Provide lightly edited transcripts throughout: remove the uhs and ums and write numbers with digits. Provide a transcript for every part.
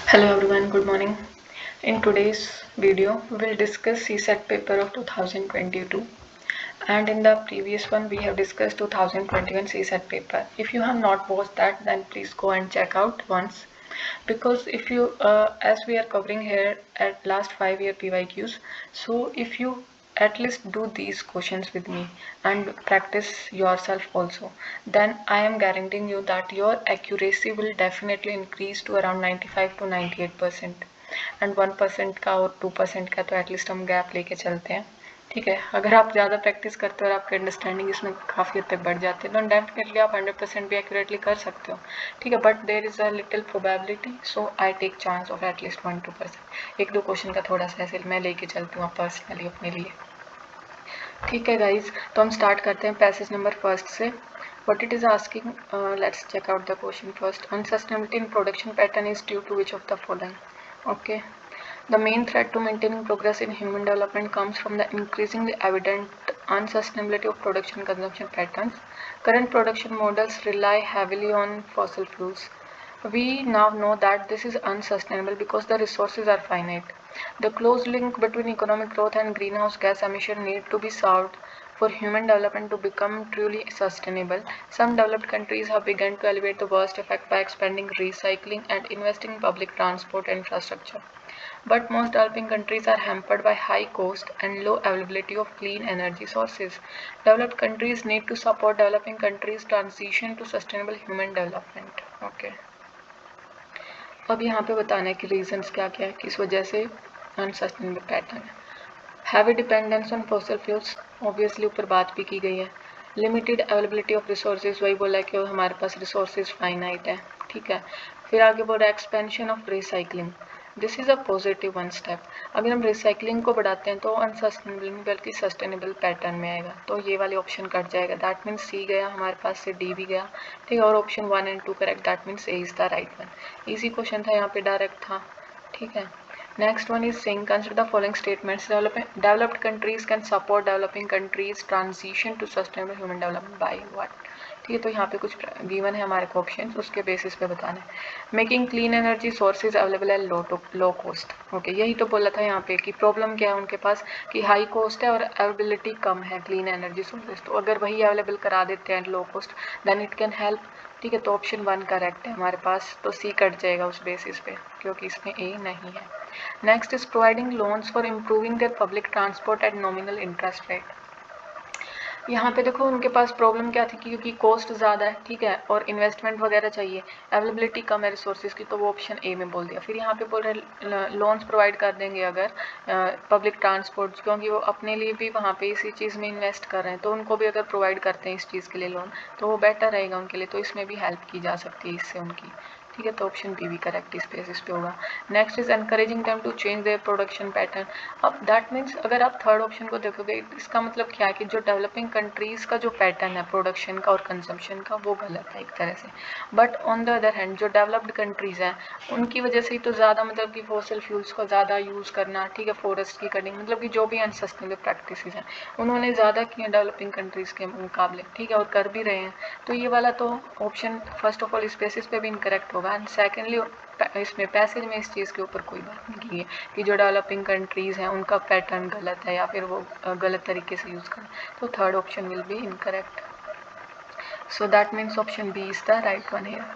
Hello everyone, good morning. In today's video, we'll discuss CSAT paper of 2022, and in the previous one we have discussed 2021 CSAT paper. If you have not watched that, then please go and check out once, because if you as we are covering here at last 5 year PYQs, so if you at least do these questions with me and practice yourself also, then I am guaranteeing you that your accuracy will definitely increase to around 95 to 98%, and 1% का और 2% का तो at least हम gap लेके चलते हैं। ठीक है, अगर आप ज़्यादा प्रैक्टिस करते हो और आपकी अंडरस्टैंडिंग इसमें काफ़ी हद तक बढ़ जाती है तो डेफिनेटली आप 100% भी एक्यूरेटली कर सकते हो। ठीक है, but there is a little probability, so I take chance of at least 1-2%। एक दो क्वेश्चन का थोड़ा सा ऐसे मैं लेके चलती हूँ पर्सनली अपने लिए। ठीक है गाइज, तो हम स्टार्ट करते हैं पैसेज नंबर फर्स्ट से। What it is asking, let's check out the question first. Unsustainability in production pattern is due to which of the following? Okay. The main threat to maintaining progress in human development comes from the increasingly evident unsustainability of production consumption patterns. Current production models rely heavily on fossil fuels. We now know that this is unsustainable because the resources are finite. The close link between economic growth and greenhouse gas emission need to be solved for human development to become truly sustainable. Some developed countries have begun to alleviate the worst effect by expanding recycling and investing in public transport infrastructure. But most developing countries are hampered by high cost and low availability of clean energy sources. Developed countries need to support developing countries' transition to sustainable human development. Okay. अब यहाँ पे बताना है कि reasons क्या क्या है, किस वजह से अनसस्टेनेबल पैटर्न है। Heavy dependence on fossil fuels, obviously ऊपर बात भी की गई है। लिमिटेड अवेलेबिलिटी ऑफ रिसोर्सेज, वही बोला है कि हमारे पास रिसोर्सेज फाइनाइट है। ठीक है, फिर आगे बोल रहा है expansion of recycling, this is a positive one step. अगर हम रिसाइकलिंग को बढ़ाते हैं तो अनसस्टेनेबल नहीं बल्कि सस्टेनेबल पैटर्न में आएगा, तो ये वाले ऑप्शन कट जाएगा। दैट मीन्स सी गया हमारे पास से, डी भी गया। ठीक है, और ऑप्शन 1 और 2 correct, that means A is the right one. Easy question था, यहाँ पे डायरेक्ट था। ठीक है, next one is saying consider the following statements. Developed countries can support developing countries transition to sustainable human development by what? ठीक है, तो यहाँ पे कुछ गिवन है हमारे को ऑप्शन, उसके बेसिस पे बताना है। Making clean energy sources available at low cost. Okay, यही तो बोला था यहाँ पे कि प्रॉब्लम क्या है उनके पास कि हाई कॉस्ट है और अवेलेबिलिटी कम है क्लीन एनर्जी सोर्सेज, तो अगर वही अवेलेबल करा देते हैं low cost then it can help. ठीक है, तो ऑप्शन 1 करेक्ट है हमारे पास, तो सी कट जाएगा उस बेसिस पे क्योंकि इसमें ए नहीं है। Next is providing loans for improving their public transport at nominal interest rate. यहाँ पे देखो उनके पास प्रॉब्लम क्या थी, क्योंकि कॉस्ट ज़्यादा है। ठीक है, और इन्वेस्टमेंट वगैरह चाहिए, अवेलेबिलिटी कम है रिसोर्सेज की, तो वो ऑप्शन ए में बोल दिया। फिर यहाँ पे बोल रहे लोन्स प्रोवाइड कर देंगे अगर पब्लिक ट्रांसपोर्ट, क्योंकि वो अपने लिए भी वहाँ पे इसी चीज़ में इन्वेस्ट कर रहे हैं, तो उनको भी अगर प्रोवाइड करते हैं इस चीज़ के लिए लोन तो वो बेटर रहेगा उनके लिए, तो इसमें भी हेल्प की जा सकती है इससे उनकी। ठीक है, तो ऑप्शन बी भी करेक्ट इस बेसिस पे होगा। Next is encouraging them to change their production pattern. अब दैट मीन्स अगर आप थर्ड ऑप्शन को देखोगे, इसका मतलब क्या है कि जो डेवलपिंग कंट्रीज का जो पैटर्न है प्रोडक्शन का और कंजम्पशन का वो गलत है एक तरह से। But on the other hand जो डेवलप्ड कंट्रीज हैं उनकी वजह से ही तो ज़्यादा मतलब कि फॉसिल फ्यूल्स को ज़्यादा यूज़ करना, ठीक है, फॉरेस्ट की कटिंग, मतलब कि जो भी अनसस्टेनेबल प्रैक्टिसेस हैं उन्होंने ज़्यादा किए डेवलपिंग कंट्रीज़ के मुकाबले। ठीक है, और कर भी रहे हैं, तो ये वाला तो ऑप्शन फर्स्ट ऑफ ऑल इस बेसिस पे भी इनकरेक्ट होगा। एंड सेकेंडली इसमें पैसेज में इस चीज़ के ऊपर कोई बात नहीं की है कि जो डेवलपिंग कंट्रीज़ हैं उनका पैटर्न गलत है या फिर वो गलत तरीके से यूज़ करें, तो third option will be incorrect. So that means option B is the right one here.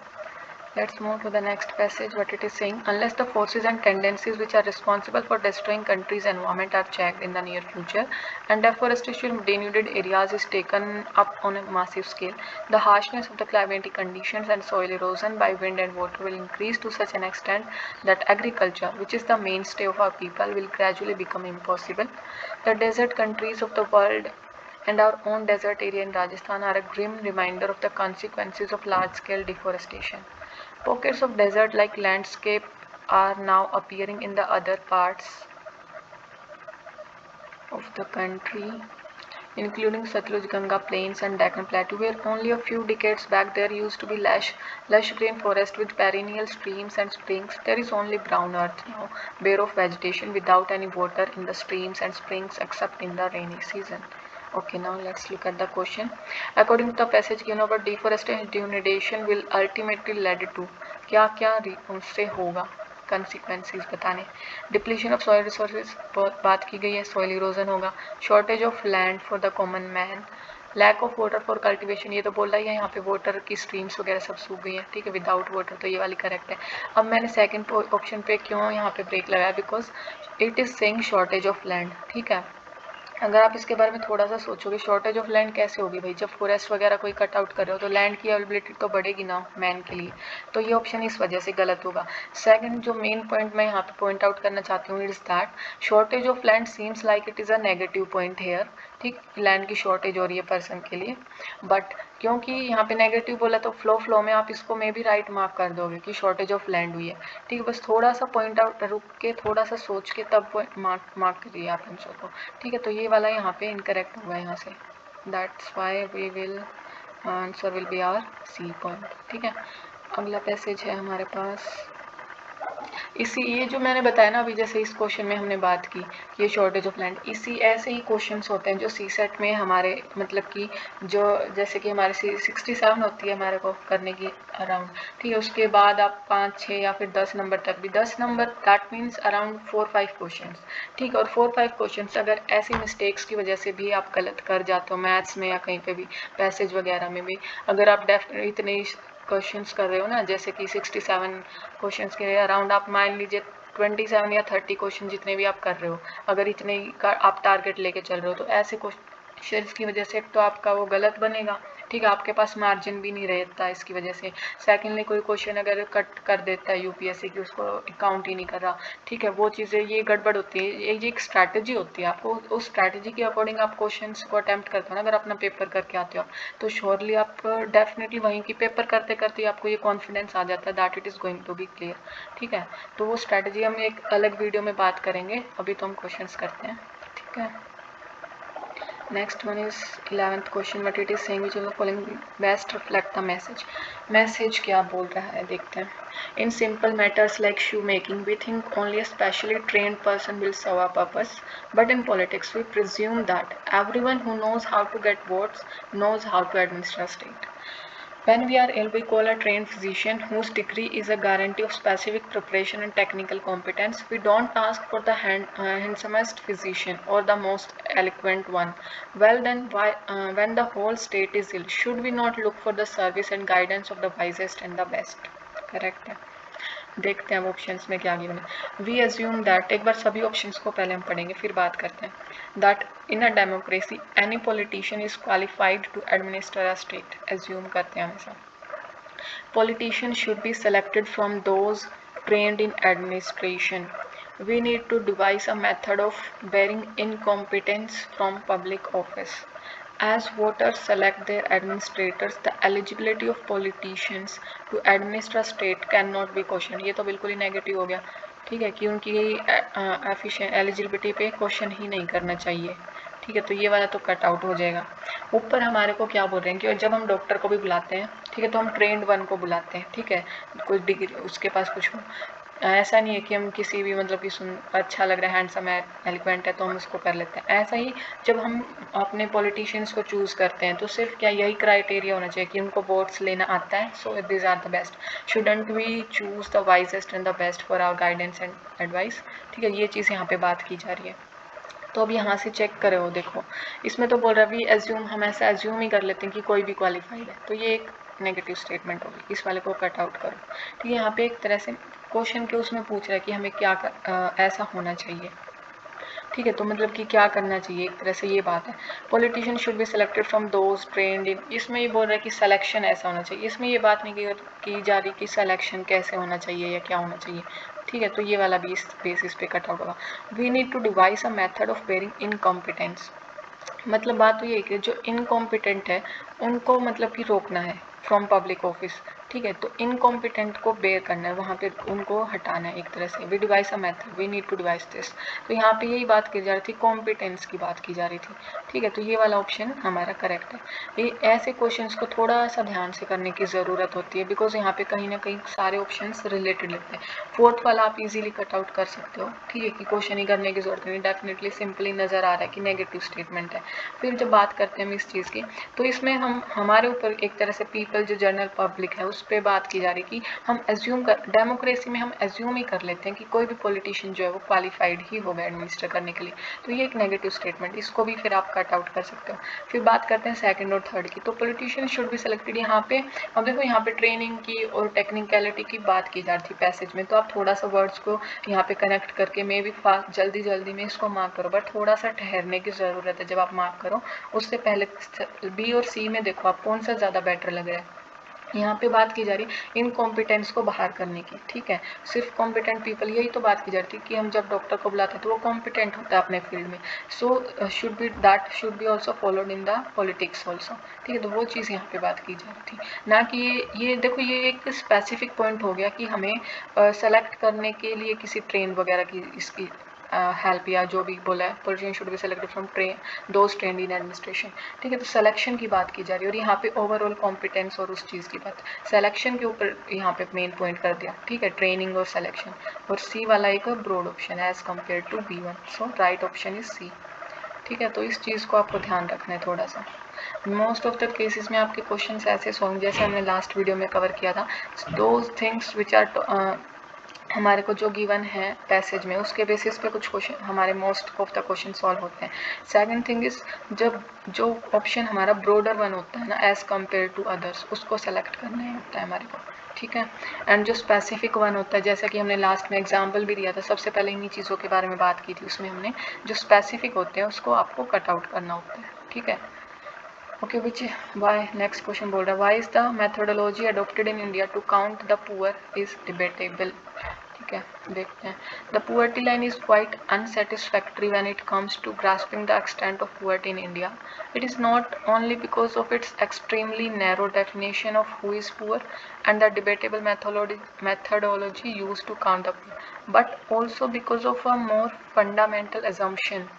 Let's move to the next passage. What it is saying, unless the forces and tendencies which are responsible for destroying countries' environment are checked in the near future and deforestation of denuded areas is taken up on a massive scale, the harshness of the climatic conditions and soil erosion by wind and water will increase to such an extent that agriculture, which is the mainstay of our people, will gradually become impossible. The desert countries of the world and our own desert area in Rajasthan are a grim reminder of the consequences of large-scale deforestation. Pockets of desert-like landscape are now appearing in the other parts of the country, including Satluj Ganga plains and Deccan Plateau, where only a few decades back there used to be lush green forest with perennial streams and springs. There is only brown earth now, bare of vegetation without any water in the streams and springs except in the rainy season. Okay, now let's look at the question. According to the passage given over, deforestation and denudation will ultimately lead to क्या क्या उससे होगा। Consequences बताने। Depletion of soil resources बात की गई है, soil erosion होगा। Shortage of land for the common man, lack of water for cultivation, ये तो बोल रहा है यहाँ पे वाटर की स्ट्रीम्स वगैरह सब सूख गई हैं, ठीक है, विदाउट वाटर, तो ये वाली करेक्ट है। अब मैंने सेकंड ऑप्शन पे क्यों यहाँ पे ब्रेक लगाया, because it is saying shortage of land, ठीक है। अगर आप इसके बारे में थोड़ा सा सोचोगे, शॉर्टेज ऑफ लैंड कैसे होगी भाई, जब फॉरेस्ट वगैरह कोई कट आउट कर रहे हो तो लैंड की अवेलेबिलिटी तो बढ़ेगी ना मैन के लिए, तो ये ऑप्शन इस वजह से गलत होगा। सेकंड जो मेन पॉइंट मैं यहाँ पे पॉइंट आउट करना चाहती हूँ is that shortage of land seems like it is a negative point here, ठीक, लैंड की शॉर्टेज हो रही है पर्सन के लिए, बट क्योंकि यहाँ पे नेगेटिव बोला तो फ्लो में आप इसको मे भी राइट मार्क कर दोगे कि शॉर्टेज ऑफ लैंड हुई है, ठीक है। बस थोड़ा सा पॉइंट आउट रुक के थोड़ा सा सोच के तब मार्क करिए आप आंसर को, ठीक है। तो ये वाला यहाँ पे इनकरेक्ट होगा यहाँ से, that's why we will answer will be our C point, ठीक है। अगला पैसेज है हमारे पास, इसी ये जो मैंने बताया ना अभी, जैसे इस क्वेश्चन में हमने बात की ये शॉर्टेज ऑफ लैंड, इसी ऐसे ही क्वेश्चंस होते हैं जो सी सेट में हमारे मतलब कि जो जैसे कि हमारे 67 होती है हमारे को करने की अराउंड, ठीक है। उसके बाद आप 5, 6 या फिर 10 नंबर तक भी, 10 number that means around 4-5 question, ठीक है। और 4-5 क्वेश्चन अगर ऐसी मिस्टेक्स की वजह से भी आप गलत कर जाते हो मैथ्स में या कहीं पे भी पैसेज वगैरह में भी, अगर आप डेफिनेटली इतने क्वेश्चंस कर रहे हो ना, जैसे कि 67 क्वेश्चंस के अराउंड आप मान लीजिए 27 या 30 क्वेश्चन जितने भी आप कर रहे हो, अगर इतने का आप टारगेट लेके चल रहे हो, तो ऐसे क्वेश्चंस की वजह से एक तो आपका वो गलत बनेगा, ठीक है, आपके पास मार्जिन भी नहीं रहता इसकी वजह से। सेकेंडली कोई क्वेश्चन अगर कट कर देता है यूपीएससी की, उसको काउंट ही नहीं कर रहा, ठीक है, वो चीज़ें ये गड़बड़ होती है। ये एक स्ट्रैटेजी होती है, आपको उस स्ट्रैटेजी के अकॉर्डिंग आप क्वेश्चंस को अटेम्प्ट करते हो ना, अगर अपना पेपर करके आते हो तो श्योरली आप डेफिनेटली वहीं की पेपर करते करते आपको ये कॉन्फिडेंस आ जाता है that it is going to be clear, ठीक है। तो वो स्ट्रैटेजी हम एक अलग वीडियो में बात करेंगे, अभी तो हम क्वेश्चंस करते हैं, ठीक है। Next one is 11th question, but it is saying which of the following best reflect the message. Message क्या बोल रहा है देखते हैं। In simple matters like shoe making we think only a specially trained person will serve a purpose, but in politics we presume that everyone who knows how to get votes knows how to administer state. When we are ill, we call a trained physician whose degree is a guarantee of specific preparation and technical competence. We don't ask for the handsomest physician or the most eloquent one. Well, then, when the whole state is ill, should we not look for the service and guidance of the wisest and the best? Correct है। देखते हैं अब options में क्या given है। We assume that, एक बार सभी ऑप्शंस को पहले हम पढ़ेंगे फिर बात करते हैं, that in a democracy any politician is qualified to administer a state. Assume करते हैं हमेशा। Politician should be selected from those trained in administration. We need to devise a method of bearing incompetence from public office. As voters select their administrators, the eligibility of politicians to administer a state cannot be questioned. ये तो बिल्कुल ही negative हो गया, ठीक है, कि उनकी efficient eligibility पे क्वेश्चन ही नहीं करना चाहिए, ठीक है। तो ये वाला तो कट आउट हो जाएगा। ऊपर हमारे को क्या बोल रहे हैं कि जब हम डॉक्टर को भी बुलाते हैं, ठीक है, तो हम ट्रेंड वन को बुलाते हैं, ठीक है, कोई डिग्री उसके पास कुछ हो, ऐसा नहीं है कि हम किसी भी मतलब कि अच्छा लग रहा है, हैंडसम है, एलिक्वेंट है, तो हम उसको कर लेते हैं। ऐसा ही जब हम अपने पॉलिटिशियंस को चूज़ करते हैं तो सिर्फ क्या यही क्राइटेरिया होना चाहिए कि उनको वोट्स लेना आता है, so this are the best, shouldn't we choose the wisest and the best for our guidance and advice, ठीक है। ये चीज़ यहाँ पे बात की जा रही है। तो अब यहाँ से चेक करे हो, देखो इसमें तो बोल रहा है वी एज्यूम, हम ऐसा एज्यूम ही कर लेते हैं कि कोई भी क्वालिफाइड है, तो ये एक नेगेटिव स्टेटमेंट होगी, इस वाले को कट आउट करो, ठीक है। यहाँ पे एक तरह से क्वेश्चन के उसमें पूछ रहा है कि हमें क्या ऐसा होना चाहिए, ठीक है, तो मतलब कि क्या करना चाहिए, एक तरह से ये बात है। Politician should be selected from those trained in, इसमें ये बोल रहा है कि सिलेक्शन ऐसा होना चाहिए, इसमें ये बात नहीं की जा रही कि सिलेक्शन कैसे होना चाहिए या क्या होना चाहिए, ठीक है। तो ये वाला भी इस बेसिस पे कट आउट होगा। We need to devise a method of barring incompetence, मतलब बात तो ये है कि जो इनकॉम्पिटेंट है उनको मतलब कि रोकना है फ्रॉम पब्लिक ऑफिस, ठीक है। तो इनकॉम्पिटेंट को बेयर करना है, वहाँ पे उनको हटाना है एक तरह से। We devise a method, we need to devise this, तो यहाँ पे यही बात की जा रही थी, कॉम्पिटेंस की बात की जा रही थी, ठीक है। तो ये वाला ऑप्शन हमारा करेक्ट है। ये ऐसे क्वेश्चंस को थोड़ा सा ध्यान से करने की ज़रूरत होती है, बिकॉज यहाँ पे कहीं ना कहीं सारे ऑप्शंस रिलेटेड लगते हैं। फोर्थ वाला आप इजीली कट आउट कर सकते हो, ठीक है, कि क्वेश्चन ही करने की जरूरत नहीं, डेफिनेटली सिंपली नज़र आ रहा है कि नेगेटिव स्टेटमेंट है। फिर जब बात करते हैं हम इस चीज़ की, तो इसमें हम हमारे ऊपर एक तरह से पीपल जो जनरल पब्लिक है उस उस पर बात की जा रही कि हम एज्यूम कर, डेमोक्रेसी में हम एज्यूम ही कर लेते हैं कि कोई भी पॉलिटिशियन जो है वो क्वालिफाइड ही होगा एडमिनिस्टर करने के लिए। तो ये एक नेगेटिव स्टेटमेंट, इसको भी फिर आप कट आउट कर सकते हो। फिर बात करते हैं सेकंड और थर्ड की। तो पॉलिटिशियन शुड बी सिलेक्टेड, यहाँ पे अब देखो यहाँ पे ट्रेनिंग की और टेक्निकलिटी की बात की जा रही थी पैसेज में, तो आप थोड़ा सा वर्ड्स को यहाँ पे कनेक्ट करके मे भी फास्ट जल्दी में इसको मार्क करो, बट थोड़ा सा ठहरने की ज़रूरत है जब आप मार्क करो। उससे पहले बी और सी में देखो आप कौन सा ज़्यादा बेटर लग रहा है। यहाँ पे बात की जा रही है इनकॉम्पिटेंस को बाहर करने की, ठीक है, सिर्फ कॉम्पिटेंट पीपल, यही तो बात की जा रही थी कि हम जब डॉक्टर को बुलाते हैं तो वो कॉम्पिटेंट होता है अपने फील्ड में। So should be also followed in the politics also, ठीक है। तो वो चीज़ यहाँ पे बात की जा रही थी, ना कि ये देखो ये एक स्पेसिफिक पॉइंट हो गया कि हमें सेलेक्ट करने के लिए किसी ट्रेन वगैरह की इसकी हेल्प या जो भी बोला है, politician should be selected from those trained in administration, ठीक है। तो सिलेक्शन की बात की जा रही है और यहाँ पे ओवरऑल कॉम्पिटेंस और उस चीज़ की बात, सिलेक्शन के ऊपर यहाँ पे मेन पॉइंट कर दिया, ठीक है, ट्रेनिंग और सिलेक्शन। और सी वाला एक ब्रॉड ऑप्शन है as compare to B1, so right option is C, ठीक है। तो इस चीज़ को आपको ध्यान रखना है थोड़ा सा। मोस्ट ऑफ द केसेस में आपके क्वेश्चन ऐसे होंगे जैसे हमने लास्ट वीडियो में कवर किया था, दोज थिंग्स विच आर हमारे को जो गिवन है पैसेज में उसके बेसिस पे कुछ क्वेश्चन हमारे most of the question solve होते हैं। सेकंड थिंग इज जब जो ऑप्शन हमारा ब्रॉडर वन होता है ना एज कम्पेयर टू अदर्स, उसको सेलेक्ट करना होता है हमारे को, ठीक है। एंड जो स्पेसिफिक वन होता है, जैसा कि हमने लास्ट में एग्जाम्पल भी दिया था, सबसे पहले इन्हीं चीज़ों के बारे में बात की थी, उसमें हमने जो स्पेसिफिक होते हैं उसको आपको कट आउट करना होता है, ठीक है। Okay, which why next question बोल रहा है why is the methodology adopted in India to count the poor is debatable, ठीक है, देखते हैं। The poverty line is quite unsatisfactory when it comes to grasping the extent of poverty in India. It is not only because of its extremely narrow definition of who is poor and the debatable methodology used to count the poor, but also because of a more fundamental assumption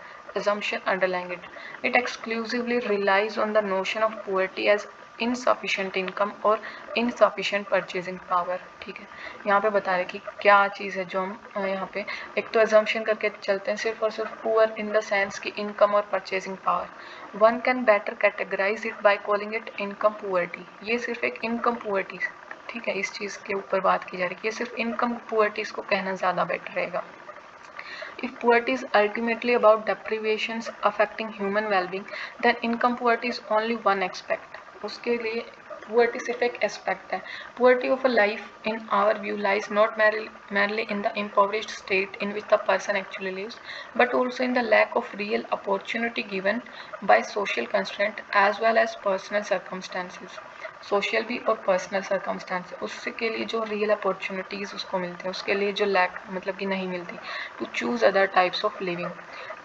underlying it. It exclusively relies on the notion of poverty as insufficient income और insufficient purchasing power, ठीक है। यहाँ पे बता रहे कि क्या चीज़ है जो हम यहाँ पे एक तो एजम्पशन करके चलते हैं सिर्फ और सिर्फ पुअर इन द सेंस की इनकम और purchasing power. One can better categorise it by calling it income poverty, ये सिर्फ एक इनकम पुअर्टी, ठीक है, इस चीज़ के ऊपर बात की जा रही है कि ये सिर्फ इनकम पुअर्टी, इसको कहना ज़्यादा बेटर रहेगा। If poverty is ultimately about deprivations affecting human well-being, then income poverty is only one aspect. उसके लिए poverty सिर्फ एक aspect है. Poverty of a life, in our view, lies not merely in the impoverished state in which the person actually lives, but also in the lack of real opportunity given by social constraint as well as personal circumstances. Social भी और personal circumstance, उसके लिए जो real opportunities उसको मिलते हैं, उसके लिए जो लैक मतलब कि नहीं मिलती, to choose other types of living.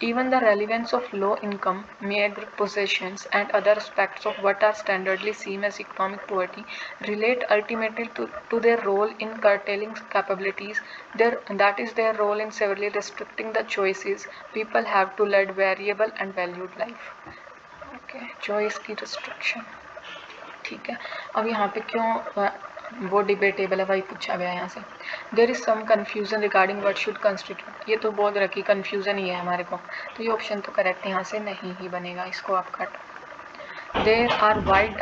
Even the relevance of low income, meager possessions and other aspects of what are standardly seen as economic poverty relate ultimately to their role in curtailing capabilities, that is their role in severely restricting the choices people have to lead variable and valued life. Okay, choice की restriction, ठीक है। अब यहाँ पे क्यों वो debatable है वही पूछा गया यहाँ से। There is some confusion regarding what should constitute, ये तो बोल रखी कन्फ्यूजन ही है हमारे को, तो ये ऑप्शन तो करेक्ट यहाँ से नहीं ही बनेगा, इसको आप cut. There are wide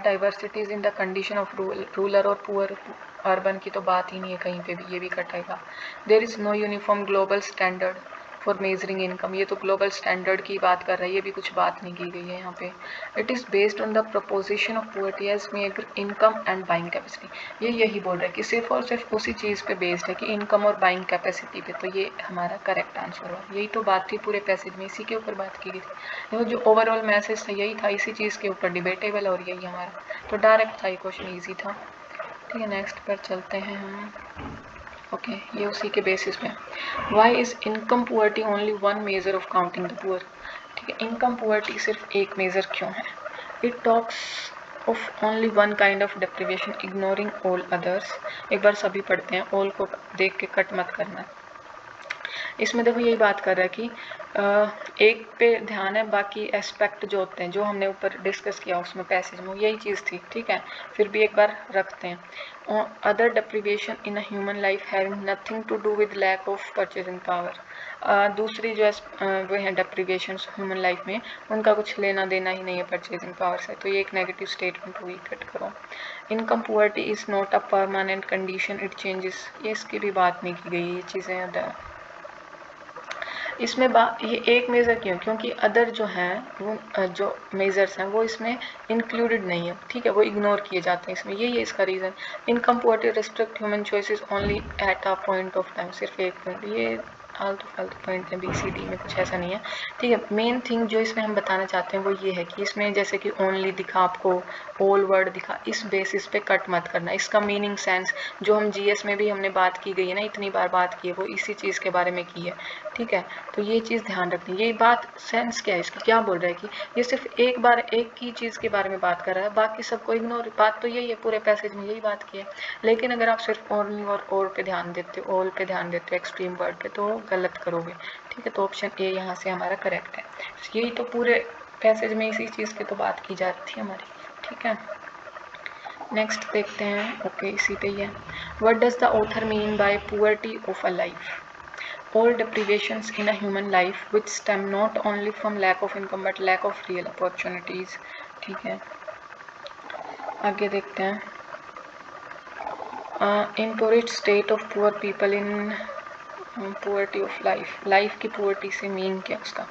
diversities in the condition of rural और पुअर, अर्बन की तो बात ही नहीं है कहीं पे भी, ये भी कटेगा। There is no uniform global standard for measuring income, ये तो ग्लोबल स्टैंडर्ड की बात कर रहा है, ये भी कुछ बात नहीं की गई है यहाँ पे। It is based on the proposition of poverty as measure income and buying capacity, ये यही बोल रहा है कि सिर्फ और सिर्फ उसी चीज़ पे बेस्ड है कि इनकम और बाइंग कैपेसिटी पे, तो ये हमारा करेक्ट आंसर हुआ। यही तो बात थी पूरे पैसेज में, इसी के ऊपर बात की गई थी, देखो जो ओवरऑल मैसेज था यही था, इसी चीज़ के ऊपर डिबेटेबल, और यही हमारा तो डायरेक्ट था, ये क्वेश्चन ईजी था, ठीक है। नेक्स्ट पर चलते हैं हम। ओके, ये उसी के बेसिस पे। Why is income poverty only one measure of counting the poor, ठीक है, इनकम पुअर्टी सिर्फ एक मेजर क्यों है। It talks of only one kind of deprivation ignoring all others, एक बार सभी पढ़ते हैं, ऑल को देख के कट मत करना। इसमें देखो यही बात कर रहा है कि एक पे ध्यान है, बाकी एस्पेक्ट जो होते हैं जो हमने ऊपर डिस्कस किया उसमें पैसेज में यही चीज़ थी, ठीक है, फिर भी एक बार रखते हैं। Other deprivation in a human life having nothing to do with lack of purchasing power. दूसरी जो वो है डेप्रिवेशन ह्यूमन लाइफ में, उनका कुछ लेना देना ही नहीं है परचेजिंग पावर से, तो ये एक नेगेटिव स्टेटमेंट हुई, कट करो। Income poverty is not a permanent condition, it changes, ये इसकी भी बात नहीं की गई, ये चीज़ें अदर। इसमें ये एक मेज़र क्यों, क्योंकि अदर जो हैं वो जो मेज़र्स हैं वो इसमें इंक्लूडेड नहीं है, ठीक है, वो इग्नोर किए जाते हैं इसमें, यही है इसका reason. Income poverty restrict human choices only at a point of time, सिर्फ एक पॉइंट, ये फालतू पॉइंट है, BCD में कुछ ऐसा नहीं है, ठीक है। मेन थिंग जो इसमें हम बताना चाहते हैं वो ये है कि इसमें जैसे कि ओनली दिखा आपको, ऑल वर्ड दिखा, इस बेसिस पे कट मत करना। इसका मीनिंग सेंस जो हम GS में भी हमने बात की गई है ना, इतनी बार बात की है, वो इसी चीज़ के बारे में की है, ठीक है। तो ये चीज़ ध्यान रखनी, ये बात सेंस क्या है इसकी, क्या बोल रहा है कि ये सिर्फ एक बार एक ही चीज़ के बारे में बात कर रहा है, बाकी सबको इग्नोर, बात तो यही है, पूरे पैसेज में यही बात की है। लेकिन अगर आप सिर्फ ओनली और पे ध्यान देते हो, ऑल पे ध्यान देते हो, एक्सट्रीम वर्ड पे, तो गलत करोगे, ठीक है। तो ऑप्शन ए यहाँ से हमारा करेक्ट है। यही तो पूरे पैसेज में इसी चीज़ की तो बात की जा रही थी हमारी, ठीक है। नेक्स्ट देखते हैं, ओके इसी पे ही है। What does the author mean by poverty of a life? All deprivations in a human life which stem not only from lack of income but lack of real opportunities, ठीक है। आगे देखते हैं, impoverished state of poor people in poverty of life, life की poverty से mean क्या उसका,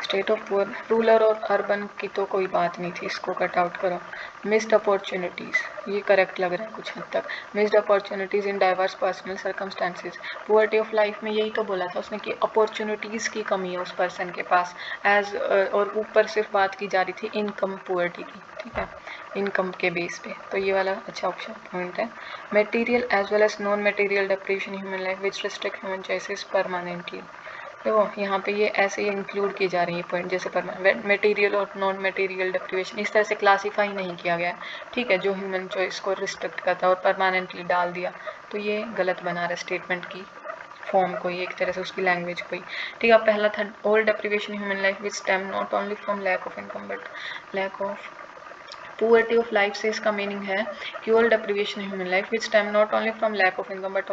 state of poor, rural और अर्बन की तो कोई बात नहीं थी, इसको कट आउट करो। मिस्ड अपॉर्चुनिटीज़, ये करेक्ट लग रहा है कुछ हद तक, missed opportunities in diverse personal circumstances. Poverty of life में यही तो बोला था उसने कि अपॉर्चुनिटीज़ की कमी है उस पर्सन के पास, एज और ऊपर सिर्फ बात की जा रही थी इनकम पुअर्टी की, ठीक है, इनकम के बेस पे, तो ये वाला अच्छा ऑप्शन पॉइंट है। Material as well as non material deprivation human life which restrict human choices permanently. देखो यहाँ पे ये ऐसे ही इंक्लूड की जा रही है पॉइंट, जैसे मटेरियल और नॉन मटेरियल डेप्रिवेशन इस तरह से क्लासीफाई नहीं किया गया, ठीक है, जो ह्यूमन चॉइस को रिस्ट्रिक्ट करता है और परमानेंटली डाल दिया, तो ये गलत बना रहा है स्टेटमेंट की फॉर्म को, एक तरह से उसकी लैंग्वेज को ही, ठीक है। पहला था all deprivation human life which stem not only from lack of income but lack of, poverty of life से इसका मीनिंग है कि all deprivation human life which stem not only from lack of income but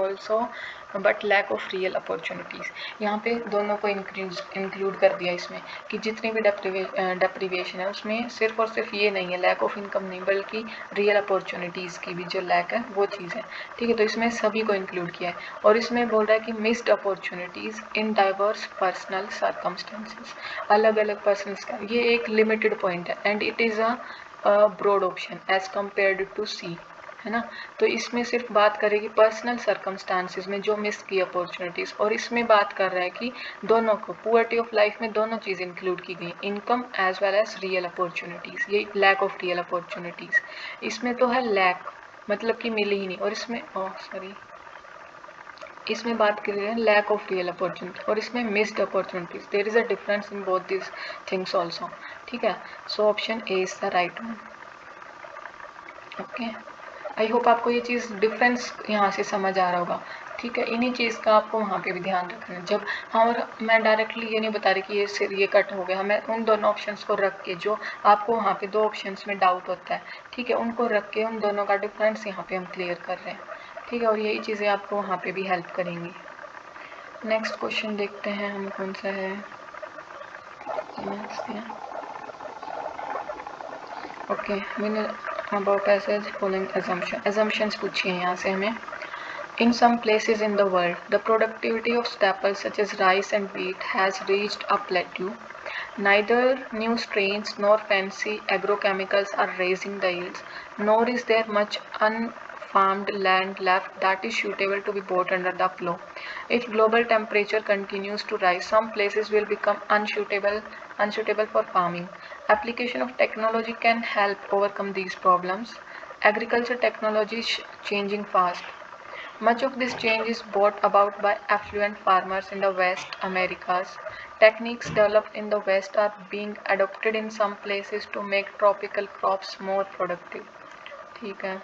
lack of real opportunities. यहाँ पे दोनों को include कर दिया इसमें कि जितनी भी डेप्रिवेशन है उसमें सिर्फ और सिर्फ ये नहीं है, लैक ऑफ इनकम नहीं, बल्कि रियल अपॉर्चुनिटीज़ की भी जो लैक है वो चीज़ है, ठीक है। तो इसमें सभी को इंक्लूड किया है, और इसमें बोल रहा है कि missed opportunities in diverse personal circumstances, अलग अलग पर्सनस का, ये एक लिमिटेड पॉइंट है, and it is a broad option as compared to C, है ना। तो इसमें सिर्फ बात करेगी पर्सनल सर्कमस्टांसिस में जो मिस की अपॉर्चुनिटीज़, और इसमें बात कर रहा है कि दोनों को, पुअर्टी ऑफ लाइफ में दोनों चीज़ इंक्लूड की गई, income as well as real opportunities, ये लैक ऑफ रियल अपॉर्चुनिटीज़। इसमें तो है लैक, मतलब कि मिली ही नहीं, और इसमें इसमें बात कर रहे हैं लैक ऑफ रियल अपॉर्चुनिटी, और इसमें missed opportunities, there is a difference in both this things also, ठीक है। So option A is the right one, okay. I hope आपको ये चीज़ डिफरेंस यहाँ से समझ आ रहा होगा, ठीक है। इन्हीं चीज़ का आपको वहाँ पे भी ध्यान रखना है जब, हाँ, और मैं डायरेक्टली ये नहीं बता रही कि ये सिर ये कट हो गया, हमें उन दोनों ऑप्शंस को रख के, जो आपको वहाँ पे दो ऑप्शंस में डाउट होता है, ठीक है, उनको रख के उन दोनों का डिफरेंस यहाँ पे हम क्लियर कर रहे हैं, ठीक है, और यही चीज़ें आपको वहाँ पे भी हेल्प करेंगी। नेक्स्ट क्वेश्चन देखते हैं हम कौन सा है, okay. About passage following assumptions पूछिए यहाँ से हमें। In some places in the world, the productivity of staples such as rice and wheat has reached a plateau. Neither new strains nor fancy agrochemicals are raising the yields, nor is there much unfarmed land left that is suitable to be bought under the plow. If global temperature continues to rise, some places will become unsuitable for farming. Application of technology can help overcome these problems. Agriculture technology is changing fast. Much of this change is brought about by affluent farmers in the West Americas. Techniques developed in the West are being adopted in some places to make tropical crops more productive. ठीक है।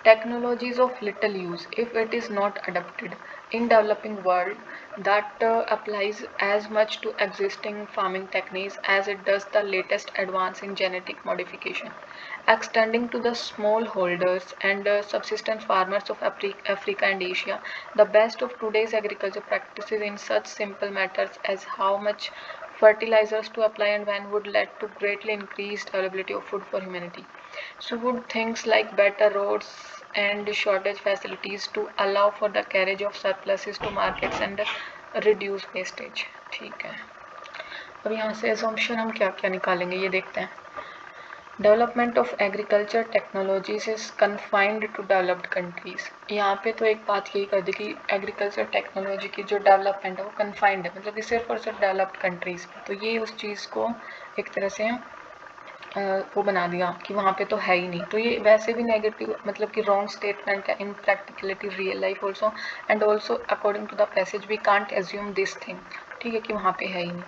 technologies of little use if it is not adopted. In developing world that applies as much to existing farming techniques as it does the latest advance in genetic modification, extending to the smallholders and subsistence farmers of Africa and Asia. The best of today's agriculture practices in such simple matters as how much fertilizers to apply and when would lead to greatly increased availability of food for humanity. So would things like better roads and shortage facilities to allow for the carriage of surpluses to markets and reduce wastage. ठीक है, अब यहाँ से assumption हम क्या क्या निकालेंगे ये देखते हैं. Development of agriculture technologies is confined to developed countries. यहाँ पे तो एक बात यही कर दी कि एग्रीकल्चर टेक्नोलॉजी की जो डेवलपमेंट है वो कन्फाइंड है, मतलब कि सिर्फ और सिर्फ डेवलप्ड कंट्रीज पे. तो ये उस चीज़ को एक तरह से वो बना दिया कि वहाँ पे तो है ही नहीं. तो ये वैसे भी नेगेटिव मतलब कि रॉन्ग स्टेटमेंट है in practicality real life also and also according to the passage we can't assume this thing. ठीक है, कि वहाँ पे है ही नहीं.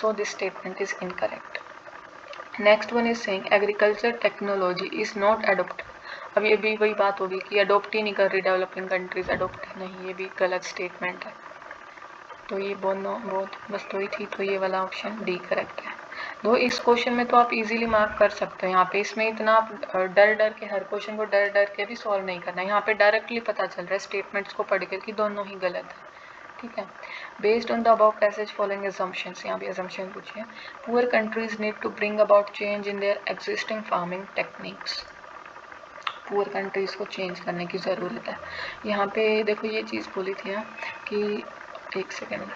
So this statement is incorrect. Next one is saying agriculture technology is not adopt. अब ये भी वही बात होगी कि अडोप्ट ही नहीं कर रही डेवलपिंग कंट्रीज, अडोप्ट नहीं, ये भी गलत स्टेटमेंट है. तो ये बहुत बस तो ही थी, तो ये वाला ऑप्शन डी करेक्ट है. दो इस क्वेश्चन में तो आप इजीली मार्क कर सकते हो. यहाँ पे इसमें इतना आप डर डर के हर क्वेश्चन को डर डर के भी सॉल्व नहीं करना है. यहाँ पे डायरेक्टली पता चल रहा है स्टेटमेंट्स को पढ़ के कि दोनों ही गलत है. ठीक है. Based on the above passage following assumptions, यहाँ भी assumption पूछिए. Poor countries need to bring about change in their existing farming techniques. Poor countries को चेंज करने की ज़रूरत है. यहाँ पे देखो ये चीज़ बोली थी ना कि एक सेकेंड,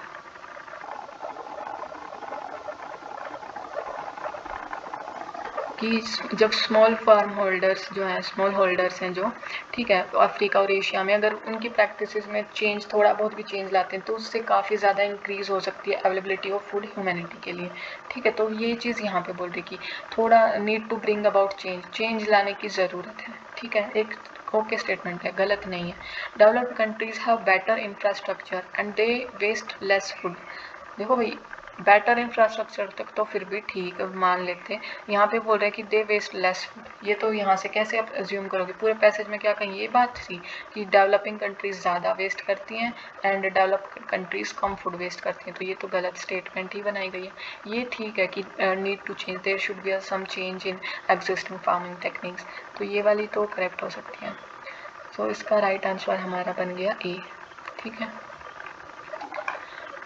कि जब स्मॉल फार्म होल्डर्स जो हैं, स्मॉल होल्डर्स हैं जो, ठीक है, अफ्रीका और एशिया में, अगर उनकी प्रैक्टिसेस में चेंज थोड़ा बहुत भी चेंज लाते हैं तो उससे काफ़ी ज़्यादा इंक्रीज़ हो सकती है अवेलेबिलिटी ऑफ फूड ह्यूमैनिटी के लिए. ठीक है, तो ये चीज़ यहाँ पे बोल रही कि थोड़ा need to bring about change लाने की ज़रूरत है. ठीक है, एक ओके स्टेटमेंट है, गलत नहीं है. Developed countries have better infrastructure and they waste less food. देखो भाई, बेटर इंफ्रास्ट्रक्चर तक तो फिर भी ठीक मान लेते हैं. यहाँ पे बोल रहे हैं कि दे वेस्ट लेस फूड. ये तो यहाँ से कैसे आप एज्यूम करोगे? पूरे पैसेज में क्या कहीं ये बात थी कि डेवलपिंग कंट्रीज ज़्यादा वेस्ट करती हैं एंड डेवलप्ड कंट्रीज कम फूड वेस्ट करती हैं. तो ये तो गलत स्टेटमेंट ही बनाई गई है. ये ठीक है कि need to change, there should be some change in existing farming techniques. तो ये वाली तो करेक्ट हो सकती है. सो इसका राइट आंसर हमारा बन गया ए. ठीक है.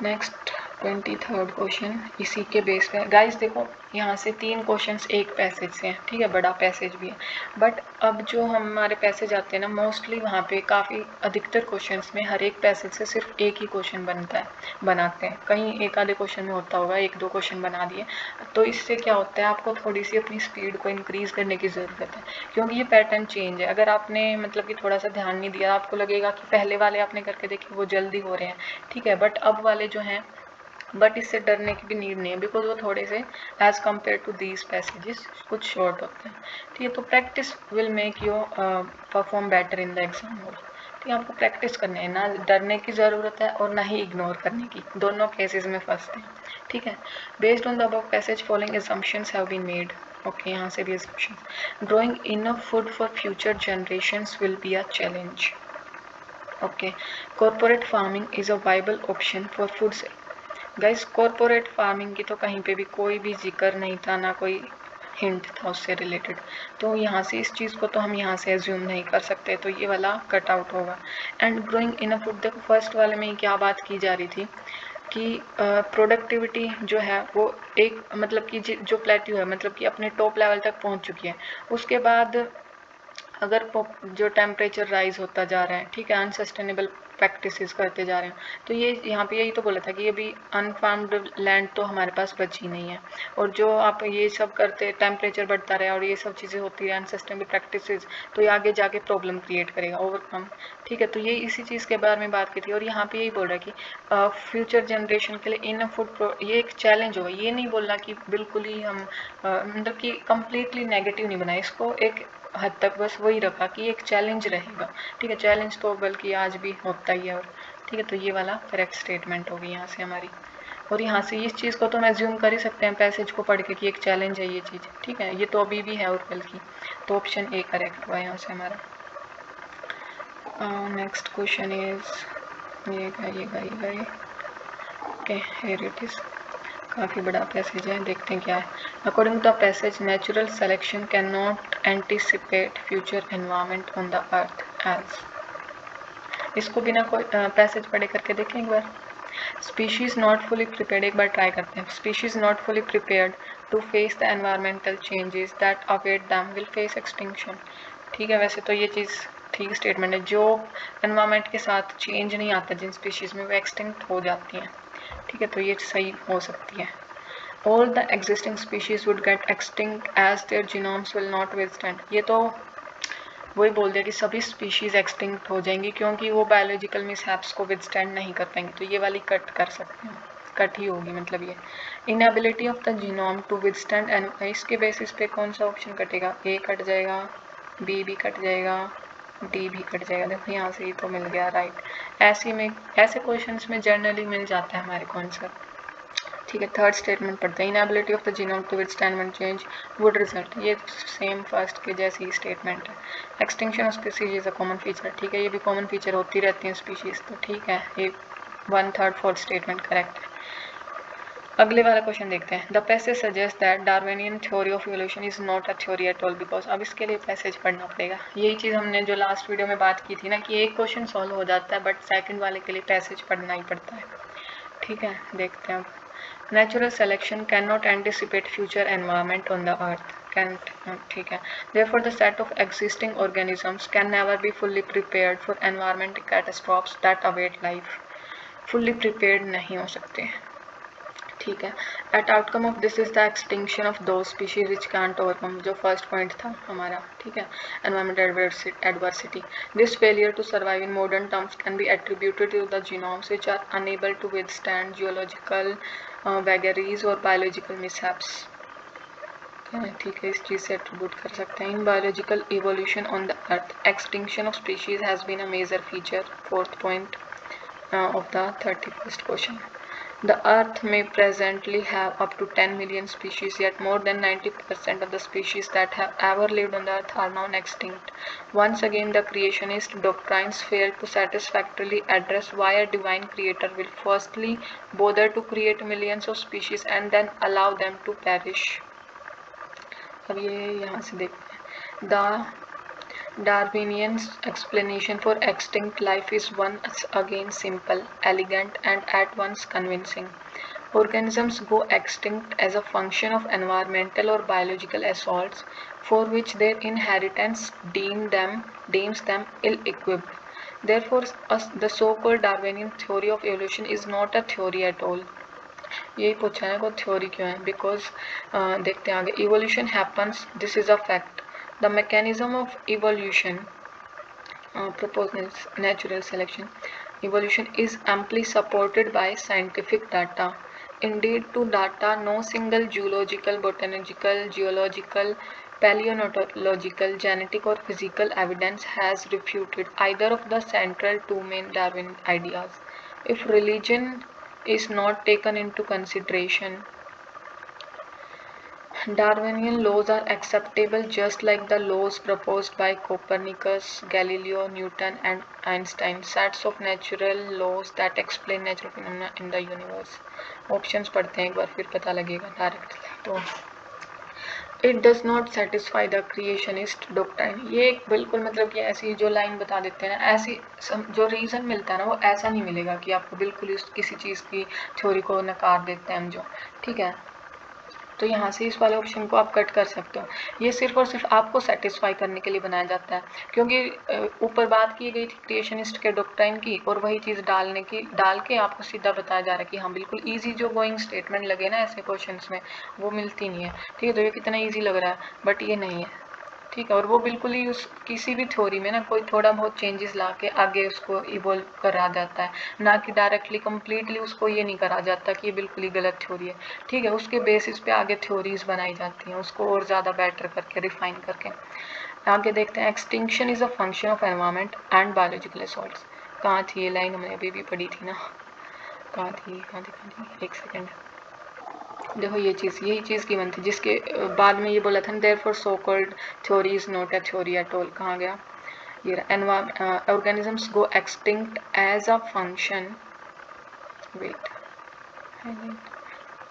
नेक्स्ट 23rd क्वेश्चन इसी के बेस पे. गाइस देखो, यहाँ से 3 क्वेश्चंस एक पैसेज से हैं. ठीक है, बड़ा पैसेज भी है, बट अब जो हमारे पैसेज आते हैं ना, मोस्टली वहाँ पे काफ़ी अधिकतर क्वेश्चंस में हर एक पैसेज से सिर्फ एक ही क्वेश्चन बनाते हैं. कहीं एक आधे क्वेश्चन में होता होगा 1-2 क्वेश्चन बना दिए. तो इससे क्या होता है, आपको थोड़ी सी अपनी स्पीड को इंक्रीज़ करने की ज़रूरत है, क्योंकि ये पैटर्न चेंज है. अगर आपने मतलब कि थोड़ा सा ध्यान नहीं दिया, आपको लगेगा कि पहले वाले आपने करके देखे वो जल्दी हो रहे हैं. ठीक है, बट अब वाले जो हैं, बट इससे डरने की भी नीड नहीं है, बिकॉज वो थोड़े से as compare to these passages कुछ शॉर्ट होते हैं. ठीक है, तो practice will make you perform better in the exam hall. ठीक है, आपको प्रैक्टिस करने है, ना डरने की ज़रूरत है और ना ही इग्नोर करने की. दोनों केसेस में फंसते हैं. ठीक है. Based on the above passage following assumptions have been made. Okay, यहाँ से भी assumptions. Growing enough food for future generations will be a challenge. Okay. Corporate farming is a viable option for food. Guys, corporate farming की तो कहीं पे भी कोई भी जिक्र नहीं था, ना कोई हिंट था उससे रिलेटेड. तो यहाँ से इस चीज़ को तो हम यहाँ से एज्यूम नहीं कर सकते, तो ये वाला कट आउट होगा. And growing in a food, देखो फर्स्ट वाले में क्या बात की जा रही थी कि प्रोडक्टिविटी जो है वो एक मतलब कि जो प्लेट्यू है, मतलब कि अपने टॉप लेवल तक पहुँच चुकी है. उसके बाद अगर जो टेम्परेचर राइज होता जा रहा है, ठीक है, अनसस्टेनेबल प्रैक्टिसेस करते जा रहे हैं, तो ये यहाँ पे यही तो बोला था कि अभी अनफार्म्ड लैंड तो हमारे पास बची नहीं है. और जो आप ये सब करते, टेम्परेचर बढ़ता रहे और ये सब चीज़ें होती रहे, अनसस्टेनेबल प्रैक्टिसेस, तो ये आगे जाके प्रॉब्लम क्रिएट करेगा, ओवरकम. ठीक है, तो ये इसी चीज़ के बारे में बात की थी. और यहाँ पे यही बोल रहा है कि फ्यूचर जनरेशन के लिए इन फूड ये एक चैलेंज होगा. ये नहीं बोलना कि बिल्कुल ही हम मतलब कि कम्प्लीटली नेगेटिव नहीं बनाए इसको, एक हद तक बस वही रखा कि एक चैलेंज रहेगा. ठीक है, चैलेंज तो बल्कि आज भी होता ही है. और ठीक है, तो ये वाला करेक्ट स्टेटमेंट होगी यहाँ से हमारी. और यहाँ से इस चीज़ को तो हम एज्यूम कर ही सकते हैं पैसेज को पढ़ के कि एक चैलेंज है ये चीज़. ठीक है, ये तो अभी भी है और कल की. तो ऑप्शन ए करेक्ट हुआ यहाँ से हमारा. नेक्स्ट क्वेश्चन इज ये गए ओके, हियर इट इज। काफ़ी बड़ा पैसेज है, देखते हैं क्या है। According to the passage, natural selection can not anticipate future environment on the earth age. इसको बिना कोई पैसेज पढ़े करके देखें एक बार। स्पीशीज नॉट फुली प्रिपेयर्ड, एक बार ट्राई करते हैं। Species not fully prepared to face the environmental changes that await them will face extinction. ठीक है, वैसे तो ये चीज़ ठीक स्टेटमेंट है। जो एनवायरमेंट के साथ चेंज नहीं आता जिन स्पीशीज़ में, वो एक्सटिंक्ट हो जाती हैं। ठीक है, तो ये सही हो सकती है। All the existing species would get extinct as their genomes will not withstand। ये तो वही बोल दिया कि सभी स्पीशीज एक्सटिंक्ट हो जाएंगी क्योंकि वो बायोलॉजिकल मिसहैप्स को विदस्टैंड नहीं कर पाएंगे। तो ये वाली कट कर सकते हैं, कट ही होगी मतलब ये। Inability of the genome to withstand and इसके बेसिस पे कौन सा ऑप्शन कटेगा? ए कट जाएगा, बी भी कट जाएगा, डी भी कट जाएगा। देखो यहाँ से ही तो मिल गया राइट। ऐसे क्वेश्चंस में जनरली मिल जाता है हमारे कॉन्सेप्ट। ठीक है, थर्ड स्टेटमेंट पढ़ते हैं। Inability of the genome to withstand when change would result. ये सेम फर्स्ट के जैसी ही स्टेटमेंट है। Extinction of species is a common feature. ठीक है, ये भी कॉमन फीचर होती रहती हैं स्पीशीज, तो ठीक है, ये 1/3 4th स्टेटमेंट करेक्ट है। अगले वाला क्वेश्चन देखते हैं। The passage suggest that Darwinian theory of evolution is not a theory at all because. अब इसके लिए पैसेज पढ़ना पड़ेगा। यही चीज़ हमने जो लास्ट वीडियो में बात की थी ना कि एक क्वेश्चन सॉल्व हो जाता है बट सेकंड वाले के लिए पैसेज पढ़ना ही पड़ता है। ठीक है, देखते हैं अब। Natural selection cannot anticipate future environment on the earth. ठीक है, therefore the set of existing organisms can never be fully prepared for environmental catastrophes that await life. fully prepared नहीं हो सकते। ठीक है, at outcome of this is the extinction of दो species which can't overcome, जो first point था हमारा। ठीक है, environmental adversity. This failure to survive in modern terms can be attributed to the genomes which are unable to withstand geological vagaries और biological mishaps. ठीक है, इस चीज़ से एट्रीब्यूट कर सकते हैं। In biological evolution on the earth, extinction of species has been a major feature. Fourth point of the 31st question. The earth may presently have up to 10 million species, yet more than 90% of the species that have ever lived on the earth are now extinct. Once again, the creationist doctrines fail to satisfactorily address why a divine creator will firstly bother to create millions of species and then allow them to perish. अब ये यहाँ से देखते हैं। The Darwinian explanation for extinct life is once again simple, elegant, and at once convincing. Organisms go extinct as a function of environmental or biological assaults for which their inheritance deems them ill-equipped. Therefore, the so-called Darwinian theory of evolution is not a theory at all. यही पूछा है, को theory क्यों है? Because देखते हैं आगे। Evolution happens, this is a fact. The mechanism of evolution proposed natural selection. Evolution is amply supported by scientific data. Indeed, to data, no single zoological, botanical, geological, paleontological, genetic or physical evidence has refuted either of the central two main Darwin ideas. If religion is not taken into consideration, Darwinian laws are acceptable just like the laws proposed by Copernicus, Galileo, Newton and Einstein, sets of natural laws that explain natural phenomena in the universe. Options पढ़ते हैं एक बार, फिर पता लगेगा directly. तो it does not satisfy the creationist doctrine. ये एक बिल्कुल मतलब कि ऐसी जो लाइन बता देते हैं ना, ऐसी जो रीज़न मिलता है ना वो ऐसा नहीं मिलेगा कि आपको बिल्कुल किसी चीज़ की थ्योरी को नकार देते हैं हम जो। ठीक है, तो यहाँ से इस वाले ऑप्शन को आप कट कर सकते हो। ये सिर्फ और सिर्फ आपको सेटिस्फाई करने के लिए बनाया जाता है, क्योंकि ऊपर बात की गई थी क्रिएशनिस्ट के डॉक्ट्राइन की, और वही चीज़ डाल के आपको सीधा बताया जा रहा है कि हाँ बिल्कुल ईजी जो गोइंग स्टेटमेंट लगे ना ऐसे क्वेश्चंस में, वो मिलती नहीं है। ठीक है, तो ये कितना ईजी लग रहा है, बट ये नहीं है। ठीक है, और वो बिल्कुल ही उस किसी भी थ्योरी में ना कोई थोड़ा बहुत चेंजेस ला के आगे उसको इवॉल्व करा जाता है, ना कि डायरेक्टली कम्प्लीटली उसको ये नहीं करा जाता कि ये बिल्कुल ही गलत थ्योरी है। ठीक है, उसके बेसिस पे आगे थ्योरीज बनाई जाती हैं, उसको और ज़्यादा बेटर करके रिफाइन करके। आगे देखते हैं। Extinction is a function of environment and biological assaults. कहाँ थी ये लाइन? हमने अभी भी पढ़ी थी ना, कहाँ थी? एक सेकेंड, देखो ये चीज़, यही चीज़ की बनती, जिसके बाद में ये बोला था therefore so called theory is not a theory at all. कहाँ गया? ये organisms go extinct as a function, wait,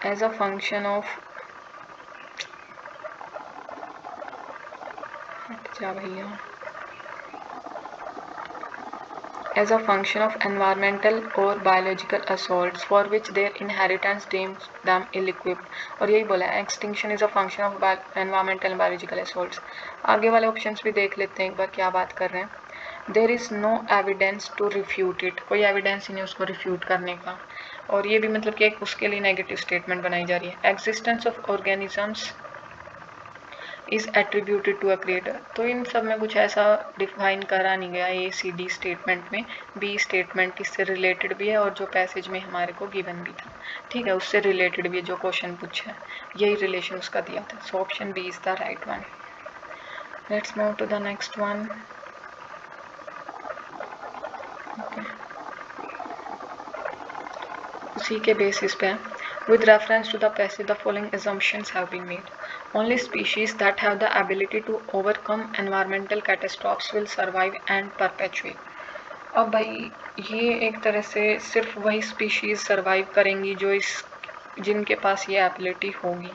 as a function of, हट जा भैया, as a function of environmental or biological assaults for which their inheritance deems them ill-equipped. और यही बोला है, extinction is a function of environmental and biological assaults. आगे वाले options भी देख लेते हैं एक बार क्या बात कर रहे हैं. There is no evidence to refute it. कोई एविडेंस ही नहीं उसको रिफ्यूट करने का. और ये भी मतलब कि एक उसके लिए नेगेटिव स्टेटमेंट बनाई जा रही है. Existence of organisms is attributed to a creator. तो इन सब में कुछ ऐसा डिफाइन करा नहीं गया ए सी डी स्टेटमेंट में. बी स्टेटमेंट इससे रिलेटेड भी है और जो पैसेज में हमारे को गिवन भी था, ठीक है, उससे रिलेटेड भी है, जो क्वेश्चन पूछा है यही रिलेशन उसका दिया था. So option B is the right one. Let's move to the next one. उसी के बेसिस पे with reference to the passage the following assumptions have been made. Only species that have the ability to overcome environmental catastrophes will survive and perpetuate. अब भाई ये एक तरह से सिर्फ वही स्पीशीज सर्वाइव करेंगी जो जिनके पास ये एबिलिटी होगी.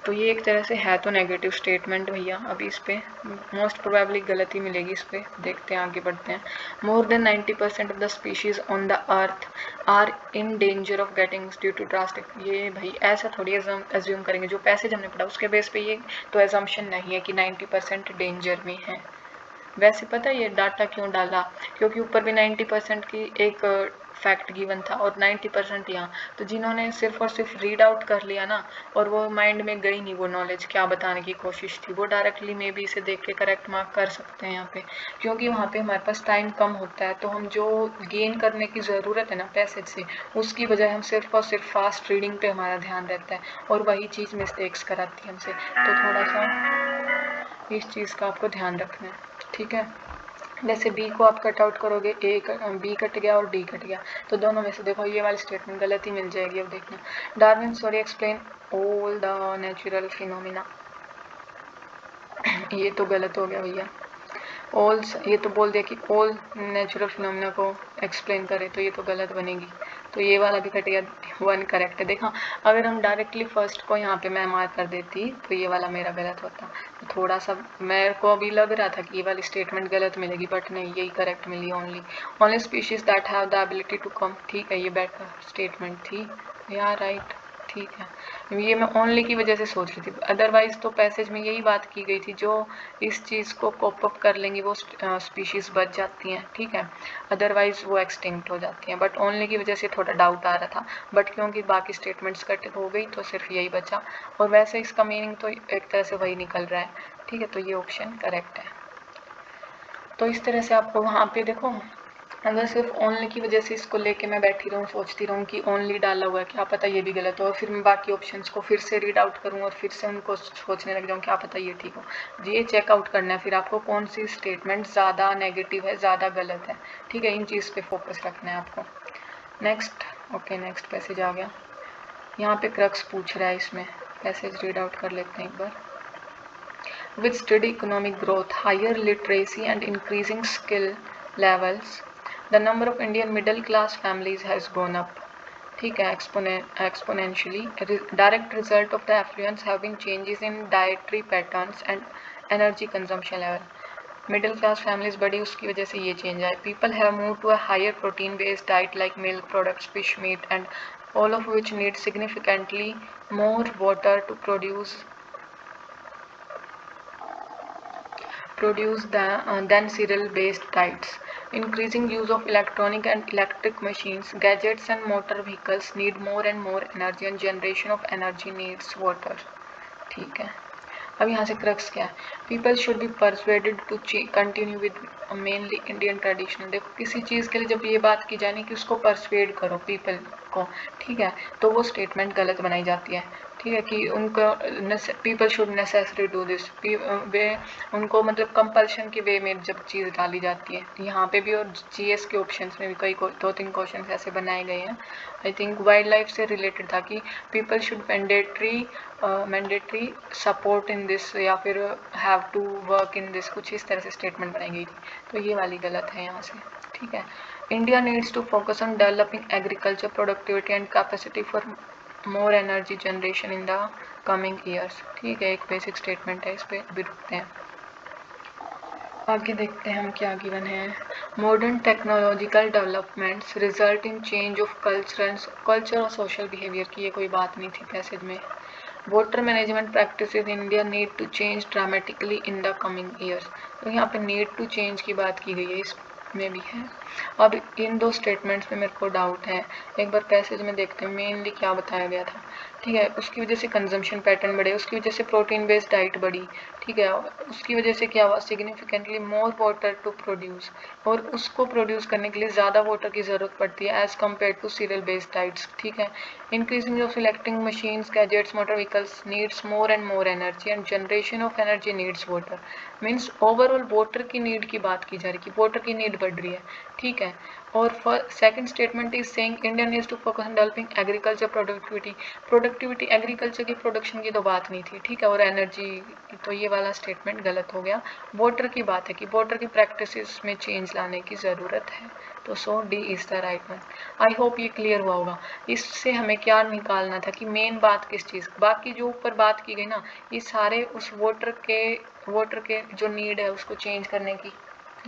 तो ये एक तरह से है तो नेगेटिव स्टेटमेंट भैया. अभी इस पे मोस्ट प्रोबेबली गलती मिलेगी. इस पे देखते हैं, आगे बढ़ते हैं. More than 90% of the species on the earth are in danger of getting due to drastic. ये भाई ऐसा थोड़ी एज्यूम करेंगे. जो पैसेज हमने पढ़ा उसके बेस पे ये तो एजम्पशन नहीं है कि 90% डेंजर में है. वैसे पता है ये डाटा क्यों डाला, क्योंकि ऊपर भी 90% की एक फैक्ट गिवन था और 90% यहाँ. तो जिन्होंने सिर्फ और सिर्फ रीड आउट कर लिया ना और वो माइंड में गई नहीं वो नॉलेज क्या बताने की कोशिश थी, वो डायरेक्टली मे बी इसे देख के करेक्ट मार्क कर सकते हैं यहाँ पे. क्योंकि वहाँ पे हमारे पास टाइम कम होता है तो हम जो गेन करने की ज़रूरत है ना पैसेज से, उसकी बजाय हम सिर्फ और सिर्फ फास्ट रीडिंग पे हमारा ध्यान रहता है और वही चीज़ मिस्टेक्स कराती है हमसे. तो थोड़ा सा इस चीज़ का आपको ध्यान रखना है, ठीक है. जैसे बी को आप कट आउट करोगे, बी कट गया और डी कट गया, तो दोनों में से देखो ये वाली स्टेटमेंट गलत ही मिल जाएगी. अब देखना, Darwin sorry explain all the natural phenomena. ये तो गलत हो गया भैया. ऑल ये तो बोल दिया कि ऑल नेचुरल फिनोमिना को एक्सप्लेन करे, तो ये तो गलत बनेगी. तो ये वाला भी कट गया, वन करेक्ट है. देखा, अगर हम डायरेक्टली फर्स्ट को यहाँ पे मैं मार्क कर देती तो ये वाला मेरा गलत होता. तो थोड़ा सा मेरे को अभी लग रहा था कि ये वाली स्टेटमेंट गलत मिलेगी, बट नहीं, यही करेक्ट मिली. Only species that have the ability to come. ठीक है, ये बेटर स्टेटमेंट थी यार, राइट, ठीक है. ये मैं ओनली की वजह से सोच रही थी, अदरवाइज तो पैसेज में यही बात की गई थी, जो इस चीज़ को कॉप अप कर लेंगी वो स्पीशीज़ बच जाती हैं, ठीक है, अदरवाइज वो एक्सटिंक्ट हो जाती हैं. बट ओनली की वजह से थोड़ा डाउट आ रहा था, बट क्योंकि बाकी स्टेटमेंट्स कट हो गई तो सिर्फ यही बचा. और वैसे इसका मीनिंग तो एक तरह से वही निकल रहा है, ठीक है. तो ये ऑप्शन करेक्ट है. तो इस तरह से आपको वहाँ पे देखो, अगर सिर्फ ओनली की वजह से इसको लेके मैं बैठी रहूँ सोचती रहूँ कि ओनली डाला हुआ है, क्या पता ये भी गलत हो, और फिर मैं बाकी ऑप्शंस को फिर से रीड आउट करूँ और फिर से उनको सोचने लग जाऊँ क्या पता ये ठीक हो. ये चेकआउट करना है फिर आपको कौन सी स्टेटमेंट ज़्यादा नेगेटिव है, ज़्यादा गलत है, ठीक है. इन चीज़ पे फोकस रखना है आपको. नेक्स्ट, ओके, नेक्स्ट पैसेज आ गया. यहाँ पे क्रक्स पूछ रहा है, इसमें पैसेज रीड आउट कर लेते हैं एक बार. With steady economic growth, higher literacy and increasing skill levels, the number of Indian middle class families has gone up. ठीक है, exponentially. Direct result of the affluence have been changes in dietary patterns and energy consumption level. Middle class families बढ़ी, उसकी वजह से ये change आए. People have move to a higher protein based diet like milk products, fish, meat, and all of which need significantly more water to produce than cereal-based diets. Increasing use of electronic and electric machines, gadgets and motor vehicles need more and more energy, and generation of energy needs water. ठीक है. अब यहाँ से crux क्या है, people should be persuaded to continue with mainly Indian traditional. देखो, किसी चीज़ के लिए जब ये बात की जाए कि उसको परसुएड करो पीपल को, ठीक है, तो वो स्टेटमेंट गलत बनाई जाती है. ठीक है, कि उनको people should necessary do this, वे उनको मतलब कंपल्शन के वे में जब चीज़ डाली जाती है यहाँ पे भी, और जीएस के ऑप्शंस में भी कई 2-3 क्वेश्चन ऐसे बनाए गए हैं। आई थिंक वाइल्ड लाइफ से रिलेटेड था कि people should mandatory support in this, या फिर have to work in this, कुछ इस तरह से स्टेटमेंट बनाई गई थी, तो ये वाली गलत है यहाँ से। ठीक है, India needs to focus on developing agriculture productivity and capacity for more energy generation in the coming years. ठीक है, एक बेसिक स्टेटमेंट है, इस पर भी रुकते हैं। आगे देखते हैं हम क्या गिवन है। Modern technological developments result in change of culture और सोशल बिहेवियर की, ये कोई बात नहीं थी पैसेज में। Water management practices in India need to change dramatically in the coming years, तो यहाँ पे नीड टू चेंज की बात की गई है, इसमें भी है। अब इन दो स्टेटमेंट्स में मेरे को डाउट है, एक बार पैसेज में देखते हैं मेनली क्या बताया गया था। ठीक है, उसकी वजह से कंजम्पशन पैटर्न बढ़े, उसकी वजह से प्रोटीन बेस्ड डाइट बढ़ी। ठीक है, उसकी वजह से क्या हुआ, significantly more water to produce, और उसको प्रोड्यूस करने के लिए ज़्यादा वाटर की ज़रूरत पड़ती है as compare to cereal based diets. ठीक है, increasing of electric machines, gadgets, motor vehicles needs more and more energy, and generation of energy needs water. Means overall water की नीड की बात की जा रही है कि वाटर की नीड बढ़ रही है। ठीक है, और second statement is saying India needs to focus on developing agriculture productivity agriculture की प्रोडक्शन की तो बात नहीं थी। ठीक है, और एनर्जी, तो ये वाला स्टेटमेंट गलत हो गया। वाटर की बात है कि वाटर की प्रैक्टिसेस में चेंज लाने की ज़रूरत है, तो so D is the right one. I hope ये क्लियर हुआ होगा। इससे हमें क्या निकालना था कि मेन बात किस चीज़, बाकी जो ऊपर बात की गई ना, ये सारे उस वाटर के जो नीड है उसको चेंज करने की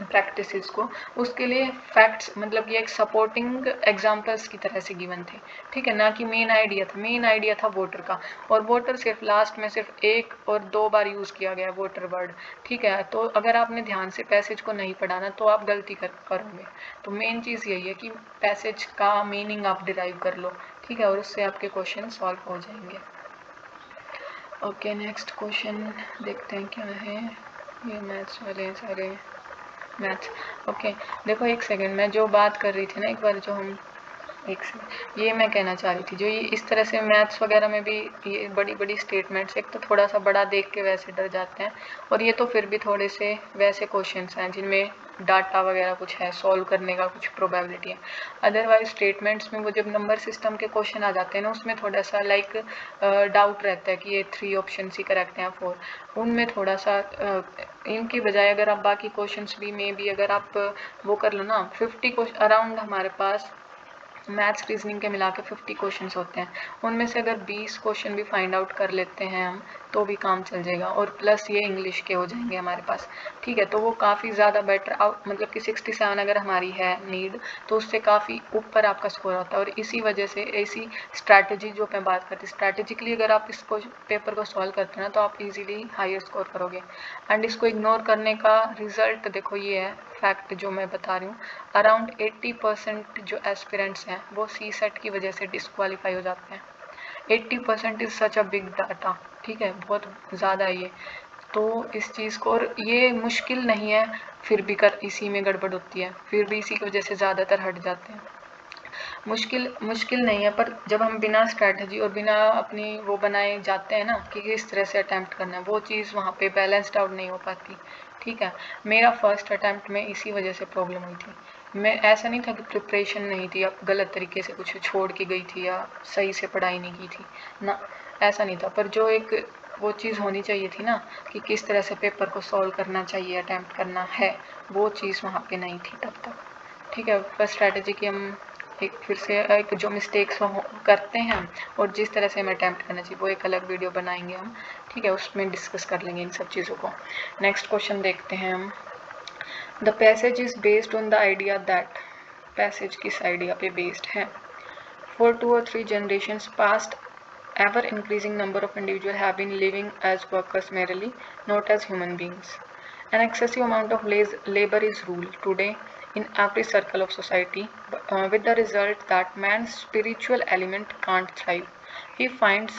प्रैक्टिसेस को, उसके लिए फैक्ट्स मतलब ये एक सपोर्टिंग एग्जांपल्स की तरह से गिवन थे। ठीक है, ना कि मेन आइडिया था। मेन आइडिया था वोटर का, और वोटर सिर्फ लास्ट में सिर्फ 1 और 2 बार यूज़ किया गया वोटर वर्ड। ठीक है, तो अगर आपने ध्यान से पैसेज को नहीं पढ़ा ना तो आप गलती करोगे। तो मेन चीज़ यही है कि पैसेज का मीनिंग आप डिराइव कर लो। ठीक है, और उससे आपके क्वेश्चन सॉल्व हो जाएंगे। ओके, नेक्स्ट क्वेश्चन देखते हैं क्या है। ये मैथ्स वाले हैं सारे, मैथ्स। ओके, देखो एक सेकंड, मैं जो बात कर रही थी ना एक बार, जो हम ये मैं कहना चाह रही थी, जो ये इस तरह से मैथ्स वगैरह में भी ये बड़ी बड़ी स्टेटमेंट्स, एक तो थोड़ा सा बड़ा देख के वैसे डर जाते हैं, और ये तो फिर भी थोड़े से वैसे क्वेश्चंस हैं जिनमें डाटा वगैरह कुछ है, सॉल्व करने का कुछ प्रोबेबिलिटी है। अदरवाइज स्टेटमेंट्स में वो जब नंबर सिस्टम के क्वेश्चन आ जाते हैं ना, उसमें थोड़ा सा लाइक डाउट रहता है कि ये 3 ऑप्शन ही करेक्ट हैं या 4, उनमें थोड़ा सा इनकी बजाय अगर आप बाकी क्वेश्चंस भी में भी अगर आप वो कर लो ना, 50 क्वेश्चन अराउंड हमारे पास मैथ्स रीजनिंग के मिला के 50 क्वेश्चंस होते हैं, उनमें से अगर 20 क्वेश्चन भी फाइंड आउट कर लेते हैं हम तो भी काम चल जाएगा, और प्लस ये इंग्लिश के हो जाएंगे हमारे पास। ठीक है, तो वो काफ़ी ज़्यादा बेटर मतलब कि 67 अगर हमारी है नीड, तो उससे काफ़ी ऊपर आपका स्कोर होता है। और इसी वजह से ऐसी स्ट्रैटेजी जो मैं बात करती, स्ट्रैटेजिकली अगर आप इसको पेपर को सॉल्व करते हैं ना तो आप इजीली हायर स्कोर करोगे। एंड इसको इग्नोर करने का रिजल्ट देखो ये है, फैक्ट जो मैं बता रही हूँ, अराउंड 80% जो एस्पिरेंट्स हैं वो सी सेट की वजह से डिस्क्वालीफाई हो जाते हैं। 80% is such a big data. ठीक है, बहुत ज़्यादा है ये, तो इस चीज़ को, और ये मुश्किल नहीं है फिर भी इसी में गड़बड़ होती है, फिर भी इसी की वजह से ज़्यादातर हट जाते हैं। मुश्किल नहीं है, पर जब हम बिना स्ट्रैटेजी और बिना अपनी वो बनाए जाते हैं ना कि किस तरह से अटैम्प्ट करना है, वो चीज़ वहाँ पे बैलेंस्ड आउट नहीं हो पाती। ठीक है, मेरा फर्स्ट अटैम्प्ट में इसी वजह से प्रॉब्लम हुई थी। मैं ऐसा नहीं था कि प्रिपरेशन नहीं थी या गलत तरीके से कुछ छोड़ के गई थी या सही से पढ़ाई नहीं की थी ना, ऐसा नहीं था, पर जो एक वो चीज़ होनी चाहिए थी ना कि किस तरह से पेपर को सॉल्व करना चाहिए, अटैम्प्ट करना है, वो चीज़ वहाँ पे नहीं थी तब तक। ठीक है, फर्स्ट स्ट्रैटेजी की हम एक फिर से एक जो मिस्टेक्स करते हैं और जिस तरह से हमें अटैम्प्ट करना चाहिए वो एक अलग वीडियो बनाएंगे हम। ठीक है, उसमें डिस्कस कर लेंगे इन सब चीज़ों को। नेक्स्ट क्वेश्चन देखते हैं हम। The passage is based on the idea that, passage किस आइडिया पे बेस्ड है? For 2 or 3 generations past, ever increasing number of individuals have been living as workers merely, not as human beings. An excessive amount of labor is rule today in every circle of society, with the result that man's spiritual element can't thrive. He finds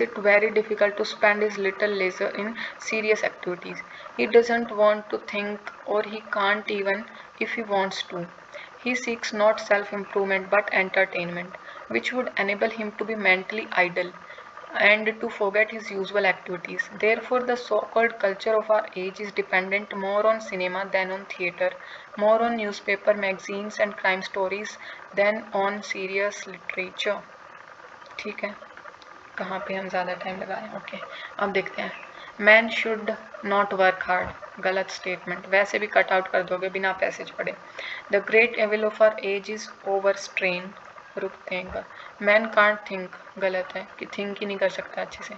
it very difficult to spend his little leisure in serious activities. He doesn't want to think, or he can't even if he wants to. He seeks not self-improvement but entertainment, which would enable him to be mentally idle and to forget his usual activities. Therefore, the so-called culture of our age is dependent more on cinema than on theatre, more on newspaper, magazines and crime stories than on serious literature. ठीक है, कहाँ पे हम ज़्यादा time लगा रहे हैं? Okay, अब देखते हैं. Man should not work hard, गलत स्टेटमेंट, वैसे भी कट आउट कर दोगे बिना पैसेज पढ़े. The great evil of our age is over strain, रुकते हैं. मैन कांट थिंक, गलत है कि थिंक ही नहीं कर सकता अच्छे से.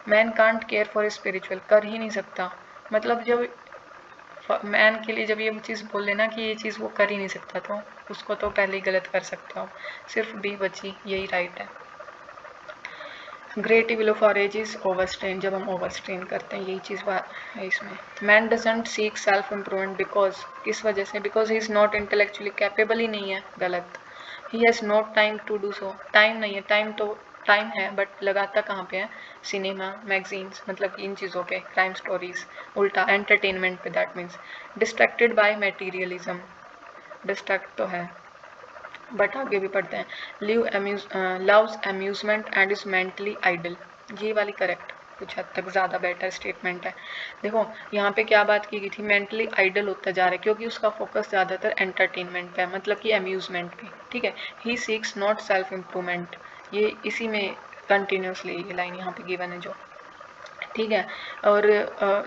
Man can't care for spiritual, कर ही नहीं सकता. मतलब जब मैन के लिए जब ये चीज़ बोल लेना कि ये चीज़ वो कर ही नहीं सकता तो उसको तो पहले ही गलत कर सकते हो. सिर्फ बी बची, यही राइट है. Great evil of our age is over strain, जब हम ओवर स्ट्रेन करते हैं यही चीज़ है इसमें. Man doesn't seek self improvement because, किस वजह से? Because he is not intellectually capable ही नहीं है, गलत. He has not time to do so, time नहीं है. टाइम तो टाइम है बट लगाता कहाँ पे है? सिनेमा, मैगजीन्स, मतलब इन चीज़ों पे, क्राइम स्टोरीज, उल्टा एंटरटेनमेंट पे. That means distracted by materialism, distract तो है बट आगे भी पढ़ते हैं. Loves amusement and is mentally idle, ये वाली करेक्ट, कुछ हद तक ज़्यादा बेटर स्टेटमेंट है. देखो यहाँ पे क्या बात की गई थी, मेंटली आइडल होता जा रहा है क्योंकि उसका फोकस ज़्यादातर एंटरटेनमेंट पे है, मतलब कि अम्यूजमेंट पे. ठीक है. He seeks not self improvement, ये इसी में कंटिन्यूसली ये लाइन यहाँ पे गिवन है जो. ठीक है. और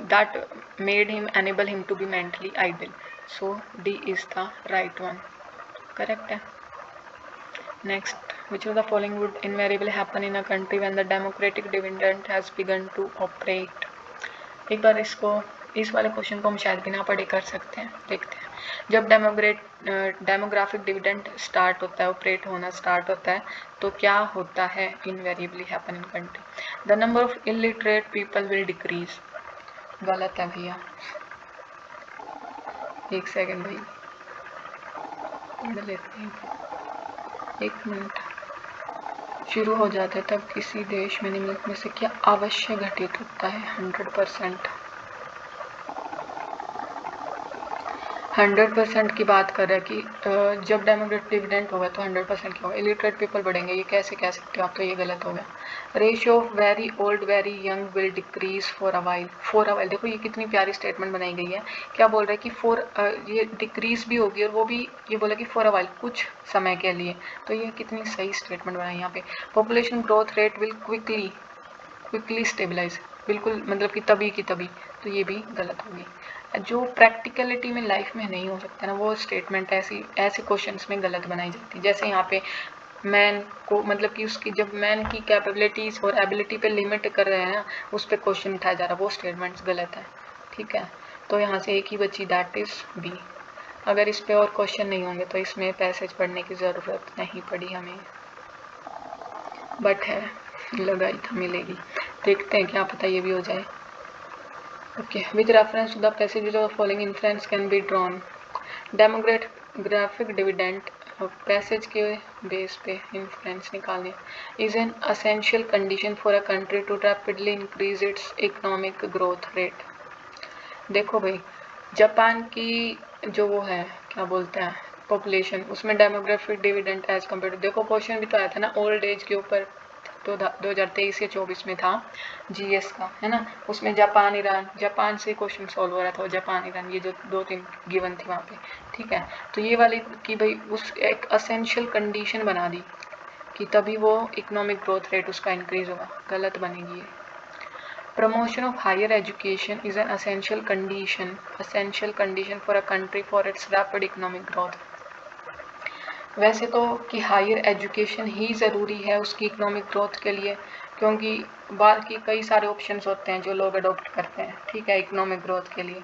that made him enable him to be mentally idle. So D is the right one, correct है. Next, which of the following would invariably happen in a country when the democratic dividend has begun to operate? एक बार इसको, इस वाले question को हम शायद बिना पढ़े कर सकते हैं, देखते हैं. जब डेमोग्राफिक डिविडेंड स्टार्ट होता है, ऑपरेट होना स्टार्ट होता है, तो क्या होता है? Invariably happen in country. The number of illiterate people will decrease, गलत है भैया. एक सेकेंड भाई, पढ़ लेते हैं. एक मिनट. शुरू हो जाता है तब किसी देश में निम्नलिखित में से क्या अवश्य घटित होता है? 100%. 100% की बात कर रहा है कि जब डेमोक्रेटिक डिविडेंड होगा तो 100% क्या होगा? इलिटरेट पीपल बढ़ेंगे. ये कैसे कह सकते हो आप? तो ये गलत हो गया. Ratio of very old very young will decrease for a while. For a while, देखो ये कितनी प्यारी स्टेटमेंट बनाई गई है. क्या बोल रहा है कि ये डिक्रीज भी होगी और वो भी ये बोला कि फॉर अ वाइल, कुछ समय के लिए. तो ये कितनी सही स्टेटमेंट बनाई यहाँ पे. Population growth rate will quickly stabilise, बिल्कुल मतलब कि तभी की तभी. तो ये भी गलत होगी. जो प्रैक्टिकलिटी में लाइफ में नहीं हो सकता ना, वो स्टेटमेंट ऐसे क्वेश्चंस में गलत बनाई जाती है. जैसे यहाँ पे मैन को, मतलब कि उसकी जब मैन की कैपेबिलिटीज और एबिलिटी पे लिमिट कर रहे हैं ना, उस पर क्वेश्चन उठाया जा रहा है, वो स्टेटमेंट्स गलत है. ठीक है. तो यहाँ से एक ही बची, दैट इज बी. अगर इस पे और क्वेश्चन नहीं होंगे तो इसमें पैसेज पढ़ने की ज़रूरत नहीं पड़ी हमें, बट है लगाई था, मिलेगी. देखते हैं, क्या पता ये भी हो जाए. Okay, with reference to the passages of the following inference can be drawn. Demographic dividend, passage के बेस पे इंफ्लुएंस निकालने, is an essential condition for a country to rapidly increase its economic growth rate. देखो भाई, Japan की जो वो है, क्या बोलते हैं, पॉपुलेशन, उसमें demographic dividend as compare to, देखो क्वेश्चन भी तो आया था ना ओल्ड एज के ऊपर, तो 2023 या 24 में था जीएस का, है ना. उसमें जापान ईरान, जापान से क्वेश्चन सॉल्व हो रहा था, जापान ईरान, ये जो 2-3 गिवन थी वहाँ पे. ठीक है. तो ये वाली कि भाई उस एक असेंशियल कंडीशन बना दी कि तभी वो इकोनॉमिक ग्रोथ रेट उसका इंक्रीज होगा, गलत बनेगी ये. Promotion of higher education is an essential condition for a country for its rapid economic growth. वैसे तो कि हायर एजुकेशन ही ज़रूरी है उसकी इकोनॉमिक ग्रोथ के लिए, क्योंकि बाकी कई सारे ऑप्शंस होते हैं जो लोग अडॉप्ट करते हैं. ठीक है. इकोनॉमिक ग्रोथ के लिए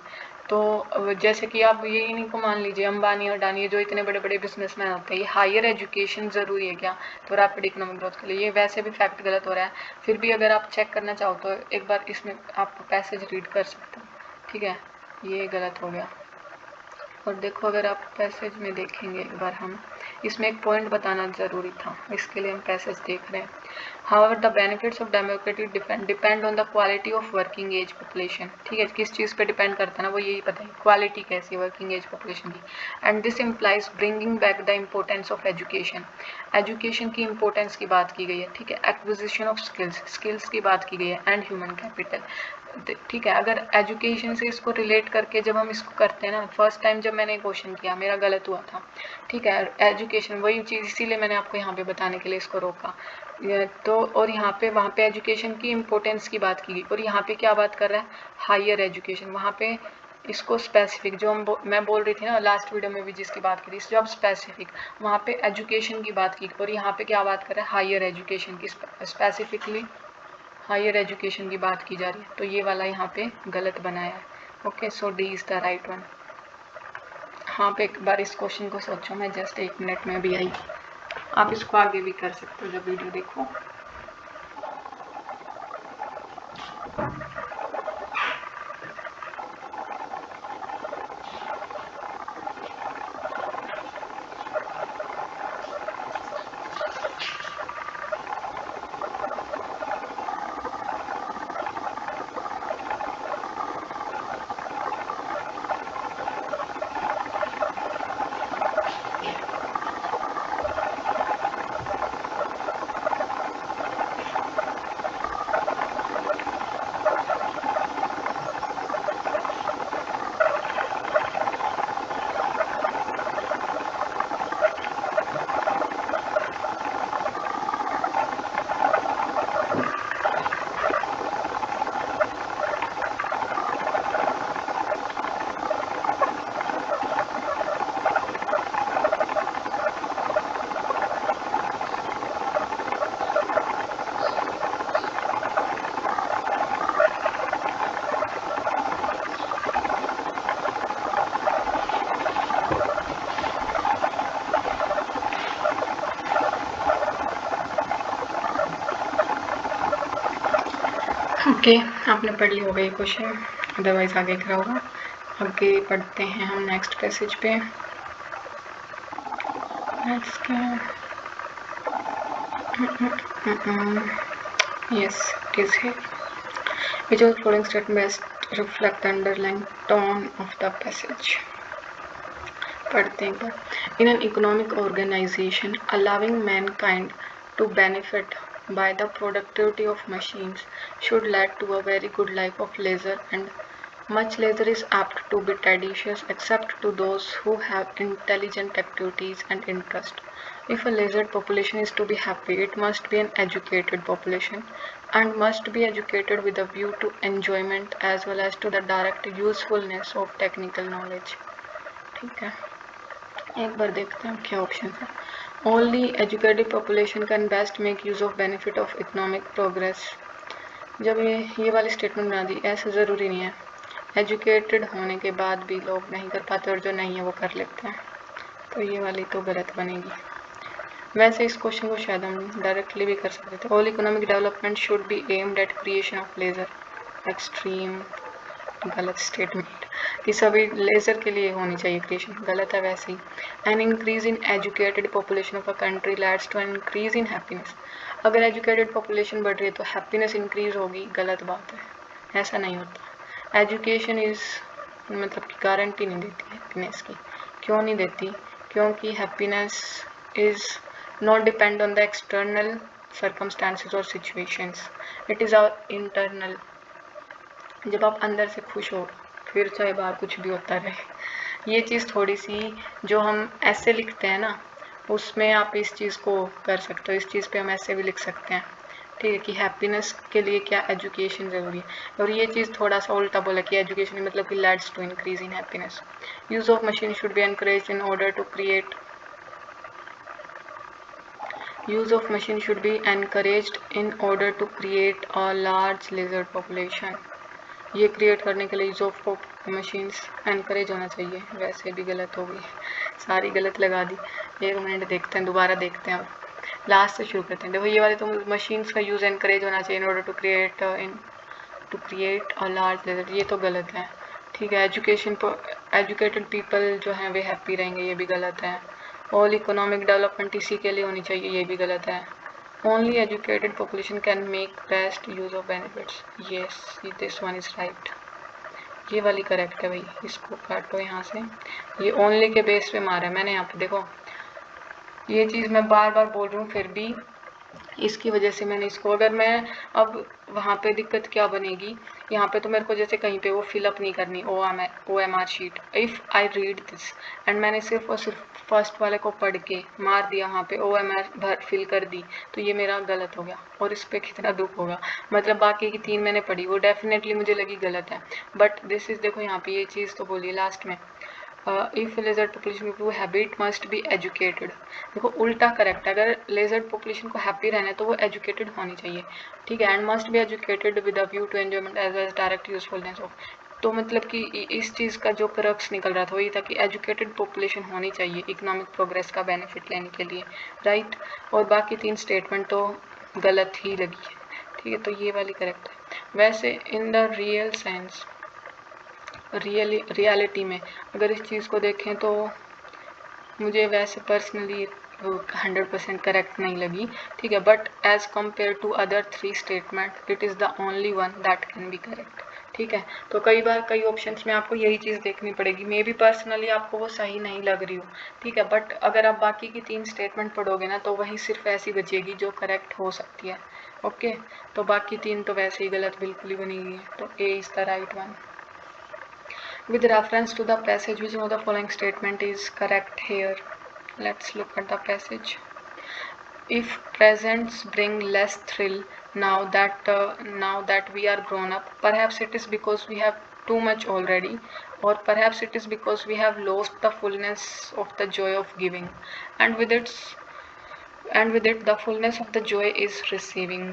तो जैसे कि आप ये इन्हीं को मान लीजिए, अंबानी और अडानी, जो इतने बड़े बड़े बिजनेसमैन होते हैं, ये हायर एजुकेशन ज़रूरी है क्या? तो रैपिड इकोनॉमिक ग्रोथ के लिए. ये वैसे भी फैक्ट गलत हो रहा है. फिर भी अगर आप चेक करना चाहो तो एक बार इसमें आप पैसेज रीड कर सकते हो. ठीक है. ये गलत हो गया. और देखो अगर आप पैसेज में देखेंगे एक बार हम, इसमें एक पॉइंट बताना ज़रूरी था, इसके लिए हम पैसेज देख रहे हैं। However the benefits of democracy depend on the quality of working age population. ठीक है, किस चीज़ पे डिपेंड करता है ना, वो यही पता है क्वालिटी कैसी है वर्किंग एज पॉपुलेशन की। And this implies bringing back the importance of education. Education की इम्पोर्टेंस की बात की गई है। ठीक है, एक्विजिशन ऑफ स्किल्स की बात की गई है, एंड ह्यूमन कैपिटल। ठीक है, अगर एजुकेशन से इसको रिलेट करके जब हम इसको करते हैं ना, फर्स्ट टाइम जब मैंने क्वेश्चन किया मेरा गलत हुआ था। ठीक है, एजुकेशन वही चीज़, इसीलिए मैंने आपको यहाँ पे बताने के लिए इसको रोका। तो और यहाँ पे वहाँ पे एजुकेशन की इम्पोर्टेंस की बात की गई, और यहाँ पे क्या बात कर रहा है, हायर एजुकेशन। वहाँ पे इसको स्पेसिफिक, जो मैं बोल रही थी ना लास्ट वीडियो में भी जिसकी बात की थी, जब स्पेसिफिक वहाँ पे एजुकेशन की बात की, और यहाँ पे क्या बात कर रहा है, हायर एजुकेशन की, स्पेसिफिकली हायर एजुकेशन की बात की जा रही है। तो ये वाला यहाँ पे गलत बनाया है। Okay, so D is the right one. हाँ पे एक बार इस क्वेश्चन को सोचो, मैं जस्ट 1 मिनट में भी आई। आप इसको आगे भी कर सकते हो जब वीडियो देखो। ओके, आपने पढ़ ली होगा ये क्वेश्चन, अदरवाइज आगे क्या होगा। आगे पढ़ते हैं हम नेक्स्ट पैसेज पे। नेक्स्ट यस इट इज है। Which of the following statement best reflect the underlying tone of the passage? पढ़ते हैं एक बार। In an economic organization, allowing mankind to benefit by the productivity of machines should lead to a very good life of leisure, and much leisure is apt to be tedious except to those who have intelligent activities and interest. If a leisured population is to be happy, it must be an educated population and must be educated with a view to enjoyment as well as to the direct usefulness of technical knowledge. ठीक है, एक बार देखते हैं क्या option है। Only educated population can best make use of benefit of economic progress. जब ये वाली स्टेटमेंट बना दी, ऐसा ज़रूरी नहीं है, एजुकेटेड होने के बाद भी लोग नहीं कर पाते और जो नहीं है वो कर लेते हैं, तो ये वाली तो गलत बनेगी। वैसे इस क्वेश्चन को शायद हम डायरेक्टली भी कर सकते थे। All economic development should be aimed at creation of leisure. Extreme गलत स्टेटमेंट कि सभी लेजर के लिए होनी चाहिए क्रिएशन, गलत है वैसे ही। An increase in educated population of a country leads to an increase in happiness. अगर एजुकेटेड पॉपुलेशन बढ़ रही है तो हैप्पीनेस इंक्रीज होगी, गलत बात है, ऐसा नहीं होता। एजुकेशन इज़ मतलब कि गारंटी नहीं देती हैप्पीनेस की। क्यों नहीं देती? क्योंकि happiness is not depend on the external circumstances or situations, it is our internal। जब आप अंदर से खुश हो फिर चाहे बाहर कुछ भी होता रहे। ये चीज़ थोड़ी सी जो हम ऐसे लिखते हैं ना, उसमें आप इस चीज़ को कर सकते हो, इस चीज़ पे हम ऐसे भी लिख सकते हैं। ठीक है, कि हैप्पीनेस के लिए क्या एजुकेशन ज़रूरी है, और ये चीज़ थोड़ा सा उल्टा बोला कि एजुकेशन मतलब कि leads to increase in happiness. Use of machine should be encourage in order to create Use of machine should be encouraged in order to create a large lizard population। ये क्रिएट करने के लिए use of machines encourage होना चाहिए, वैसे भी गलत हो गई, सारी गलत लगा दी। 1 मिनट देखते हैं, दोबारा देखते हैं, लास्ट से शुरू करते हैं। देखो ये वाले तो मशीन्स का यूज़ एनकरेज होना चाहिए in order to create a large leisured, ये तो गलत है। ठीक है, एजुकेटेड पीपल जो हैं वे हैप्पी रहेंगे, ये भी गलत है। ऑल इकोनॉमिक डेवलपमेंट इसी के लिए होनी चाहिए, ये भी गलत है। Only educated population can make best use of benefits, yes this one is right, ये वाली करेक्ट है भाई, इसको काटो यहाँ से। ये ओनली के बेस पे मारा है मैंने यहाँ पे, देखो ये चीज़ मैं बार बार बोल रही हूँ, फिर भी इसकी वजह से मैंने इसको, अगर मैं अब वहाँ पे दिक्कत क्या बनेगी, यहाँ पे तो मेरे को जैसे कहीं पे वो फिलअप नहीं करनी OMR sheet, if I read this and मैंने सिर्फ और सिर्फ फर्स्ट वाले को पढ़ के मार दिया वहाँ पे OMR भर फिल कर दी, तो ये मेरा गलत हो गया और इस पर कितना दुख होगा। मतलब बाकी की 3 मैंने पढ़ी, वो डेफिनेटली मुझे लगी गलत है, बट दिस इज़, देखो यहाँ पे ये चीज़ तो बोली लास्ट में, if leisured population to habit must be educated, देखो उल्टा करेक्ट है, अगर लेजर्ड पॉपुलेशन को हैप्पी रहना है तो वो एजुकेटेड होनी चाहिए, ठीक है, and must be educated with a view to enjoyment as well as direct usefulness of, तो मतलब कि इस चीज़ का जो क्रक्स निकल रहा था वही था कि एजुकेटेड पॉपुलेशन होनी चाहिए इकोनॉमिक प्रोग्रेस का बेनिफिट लेने के लिए, राइट। और बाकी 3 स्टेटमेंट तो गलत ही लगी है, ठीक है, तो ये वाली करेक्ट है। वैसे in the real sense, reality में अगर इस चीज़ को देखें तो मुझे वैसे पर्सनली 100% करेक्ट नहीं लगी, ठीक है, but as compare to other 3 statement it is the only one that can be correct, ठीक है। तो कई बार कई ऑप्शंस में आपको यही चीज़ देखनी पड़ेगी, मे बी पर्सनली आपको वो सही नहीं लग रही हो, ठीक है, बट अगर आप बाकी की 3 स्टेटमेंट पढ़ोगे ना तो वही सिर्फ ऐसी बचेगी जो करेक्ट हो सकती है, ओके। तो बाकी 3 तो वैसे ही गलत बिल्कुल ही बनी हुई है, तो A is the right one. With reference to the passage, which of the following statement is correct here? Let's look at the passage. If presents bring less thrill now that we are grown up, perhaps it is because we have too much already, or perhaps it is because we have lost the fullness of the joy of giving, and with it the fullness of the joy is receiving.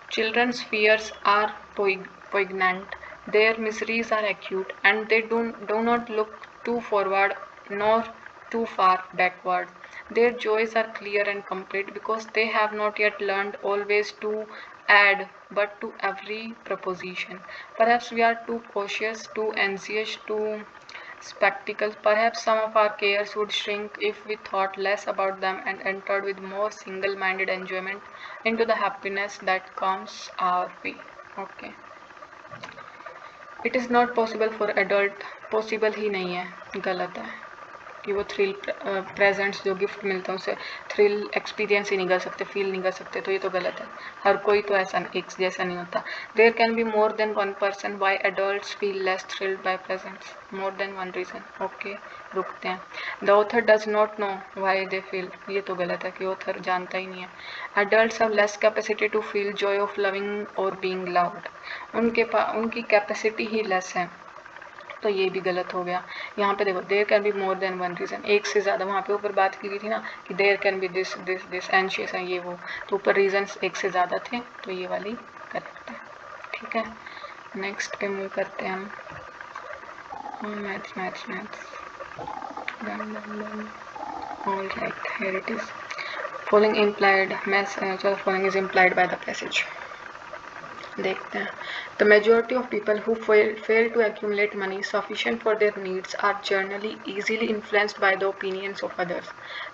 Children's fears are poignant, their miseries are acute, and they do not look too forward nor too far backward. Their joys are clear and complete because they have not yet learned always to add but to every proposition. Perhaps we are too cautious, too anxious, too spectacles. Perhaps some of our cares would shrink if we thought less about them and entered with more single-minded enjoyment into the happiness that comes our way. Okay. It is not possible for adult, possible ही नहीं है, गलत है कि वो thrill presents जो gift मिलते हैं उसे थ्रिल एक्सपीरियंस ही नहीं कर सकते, फील नहीं कर सकते, तो ये तो गलत है, हर कोई तो ऐसा एक जैसा नहीं होता। There can be more than one person why adults feel less thrilled by presents, more than one reason, okay रुकते हैं। The author does not know why they feel, ये तो गलत है कि ऑथर जानता ही नहीं है। Adults have less capacity to feel joy of loving और बीइंग लव्ड, उनकी कैपेसिटी ही लेस है, तो ये भी गलत हो गया। यहाँ पे देखो there can be more than one reason, एक से ज़्यादा, वहाँ पे ऊपर बात की गई थी ना कि there can be this this this anxious है ये वो, तो ऊपर रीजंस एक से ज़्यादा थे, तो ये वाली करेक्ट है, ठीक है। नेक्स्ट पे मूव करते हैं हम, maths all right, here it is following implied, चलो following is implied by the passage, देखते हैं। The majority of people who fail to accumulate money sufficient for their needs are generally easily influenced by the opinions of others.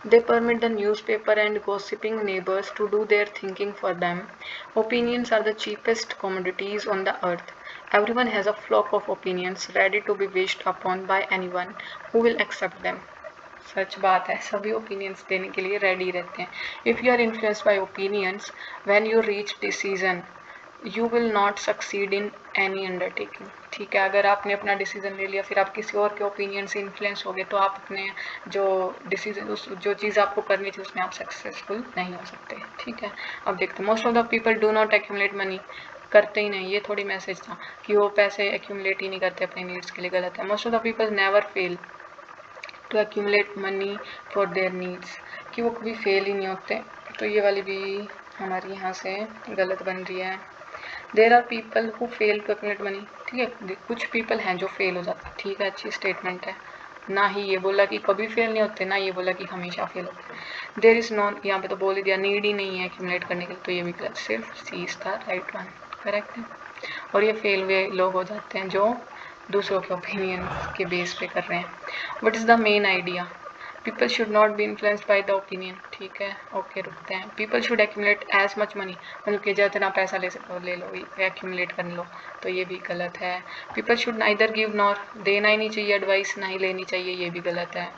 They permit the newspaper and gossiping neighbors to do their thinking for them. Opinions are the cheapest commodities on the earth. Everyone has a flock of opinions ready to be wished upon by anyone who will accept them. सच बात है, सभी opinions देने के लिए ready रहते हैं। If you are influenced by opinions when you reach decision you will not succeed in any undertaking, ठीक है। अगर आपने अपना डिसीजन ले लिया फिर आप किसी और के ओपिनियन से इन्फ्लुएंस हो गए तो आप अपने जो डिसीजन जो चीज़ आपको करनी थी उसमें आप सक्सेसफुल नहीं हो सकते, ठीक है। अब देखते हैं, most of the people do not accumulate money, करते ही नहीं, ये थोड़ी मैसेज था कि वो पैसे एक्यूमुलेट ही नहीं करते अपने नीड्स के लिए, गलत है। Most of the people never fail to accumulate money for their needs, कि वो कभी फेल ही नहीं होते, तो ये वाली भी हमारी यहाँ से गलत बन रही है। There are people who fail to accumulate money, ठीक है, कुछ पीपल हैं जो फेल हो जाते हैं, ठीक है, अच्छी स्टेटमेंट है, ना ही ये बोला कि कभी फेल नहीं होते, ना ये बोला कि हमेशा फेल होते। देर इज़ नॉन, यहाँ पे तो बोल ही दिया नीड ही नहीं है एक्यूमुलेट करने के लिए, तो ये भी गलत, सिर्फ C is the right one, correct है। और ये फेल हुए लोग हो जाते हैं जो दूसरों के ओपिनियन के बेस पे कर रहे हैं। What is the main idea? People should not be influenced by the opinion, ठीक है, ओके रुकते हैं। People should accumulate as much money, मतलब कि जितना पैसा ले सको ले लो, एक्यूमुलेट कर लो, तो ये भी गलत है। People should neither give nor, देना ही नहीं चाहिए एडवाइस, ना ही लेनी चाहिए, ये भी गलत है।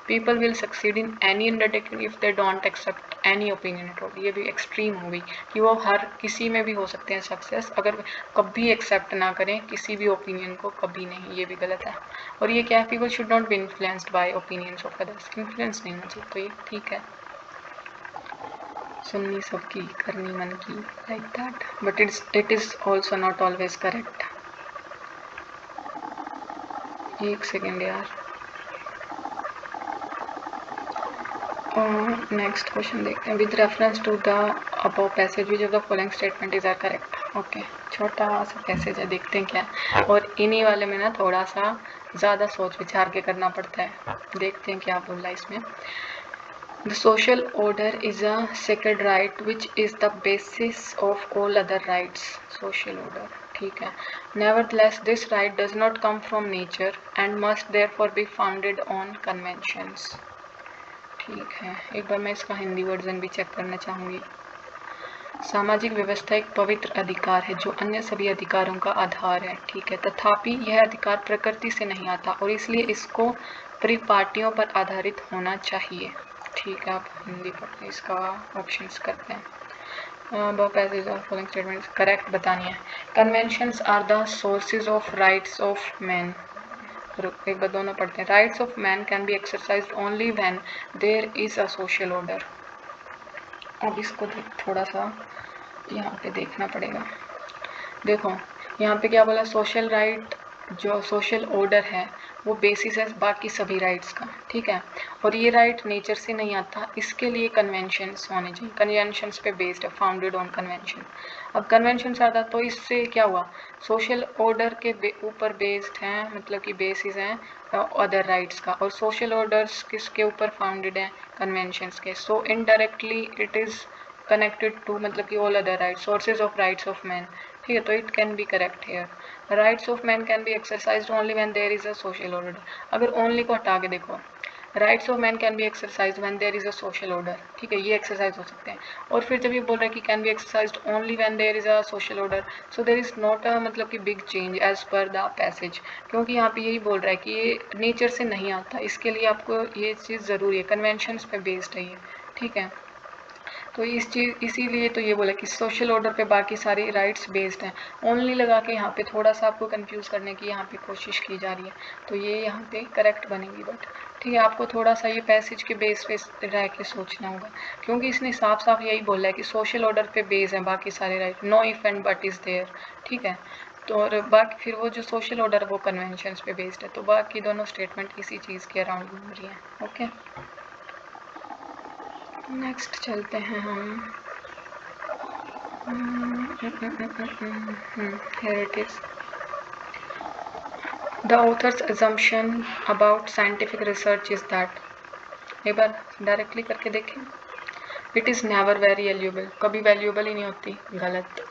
People will succeed in any undertaking if they don't accept any opinion at all, ये भी एक्सट्रीम हो गई कि वो हर किसी में भी हो सकते हैं सक्सेस, अगर कभी एक्सेप्ट ना करें किसी भी ओपिनियन को, कभी नहीं, ये भी गलत है। और ये क्या है, people should not be influenced by opinions of others, influence नहीं होना चाहिए, तो ये ठीक है। सुननी सबकी करनी मन की, like that, but it is also not always correct. एक सेकेंड यार, नेक्स्ट क्वेश्चन देखते हैं। With reference to the above passage which of the following statement is are correct. Okay, छोटा सा पैसेज है, देखते हैं क्या, और इन्हीं वाले में ना थोड़ा सा ज़्यादा सोच विचार के करना पड़ता है। देखते हैं क्या बोल रहा है इसमें। The social order is a sacred right which is the basis of all other rights. Social order, ठीक है। Nevertheless, this right does not come from nature and must therefore be founded on conventions. ठीक है, एक बार मैं इसका Hindi version भी check करना चाहूँगी। सामाजिक व्यवस्था एक पवित्र अधिकार है जो अन्य सभी अधिकारों का आधार है, ठीक है। तथापि यह अधिकार प्रकृति से नहीं आता और इसलिए इसको परिपाटियों पर आधारित होना चाहिए, ठीक है। आप हिंदी पर इसका ऑप्शंस करते हैं। स्टेटमेंट करेक्ट बतानी है। Conventions are the sources of rights of man, एक बार दोनों पढ़ते हैं। Rights of man can be exercised only when there is a social order. अब इसको थोड़ा सा यहाँ पे देखना पड़ेगा। देखो यहाँ पे क्या बोला, सोशल राइट, जो सोशल ऑर्डर है वो बेसिस है बाकी सभी राइट्स का, ठीक है। और ये राइट नेचर से नहीं आता, इसके लिए कन्वेंशंस होने चाहिए, कन्वेंशंस पे बेस्ड है, फाउंडेड ऑन कन्वेंशन। अब कन्वेंशंस आता तो इससे क्या हुआ, सोशल ऑर्डर के ऊपर बेस्ड हैं, मतलब कि बेसिस हैं अदर राइट्स का, और सोशल ऑर्डर्स किसके ऊपर फाउंडेड है, कन्वेंशंस के। So indirectly it is connected to, मतलब कि all other rights, sources of rights of man, ठीक है। तो it can be correct here. Rights of man can be exercised only when there is a social order. अगर only को हटा के देखो, rights of man can be exercise when there is a social order, ठीक है, ये exercise हो सकते हैं। और फिर जब ये बोल रहा है कि can be exercised only when there is a social order, so there is not a मतलब कि big change as per the passage, क्योंकि यहाँ पे यही बोल रहा है कि ये नेचर से नहीं आता, इसके लिए आपको ये चीज़ ज़रूरी है, कन्वेंशंस पे बेस्ड है ये, ठीक है। तो इस चीज़ इसीलिए तो ये बोला कि सोशल ऑर्डर पे बाकी सारी राइट्स बेस्ड हैं। ओनली लगा के यहाँ पे थोड़ा सा आपको कंफ्यूज करने की यहाँ पे कोशिश की जा रही है, तो ये यहाँ पे करेक्ट बनेगी। बट ठीक है, आपको थोड़ा सा ये पैसेज के बेस पे रह के सोचना होगा, क्योंकि इसने साफ साफ यही बोला है कि सोशल ऑर्डर पे बेस है बाकी सारे right, no if and but is there, ठीक है। तो और बाकी फिर वो जो सोशल ऑर्डर है वो कन्वेंशंस पे बेस्ड है, तो बाकी दोनों स्टेटमेंट इसी चीज़ के अराउंड घूम रही हैं। ओके, नेक्स्ट चलते हैं हम। Here it is. The author's assumption about scientific research is that, एक बार डायरेक्टली करके देखें, it is never very valuable, कभी valuable ही नहीं होती, गलत।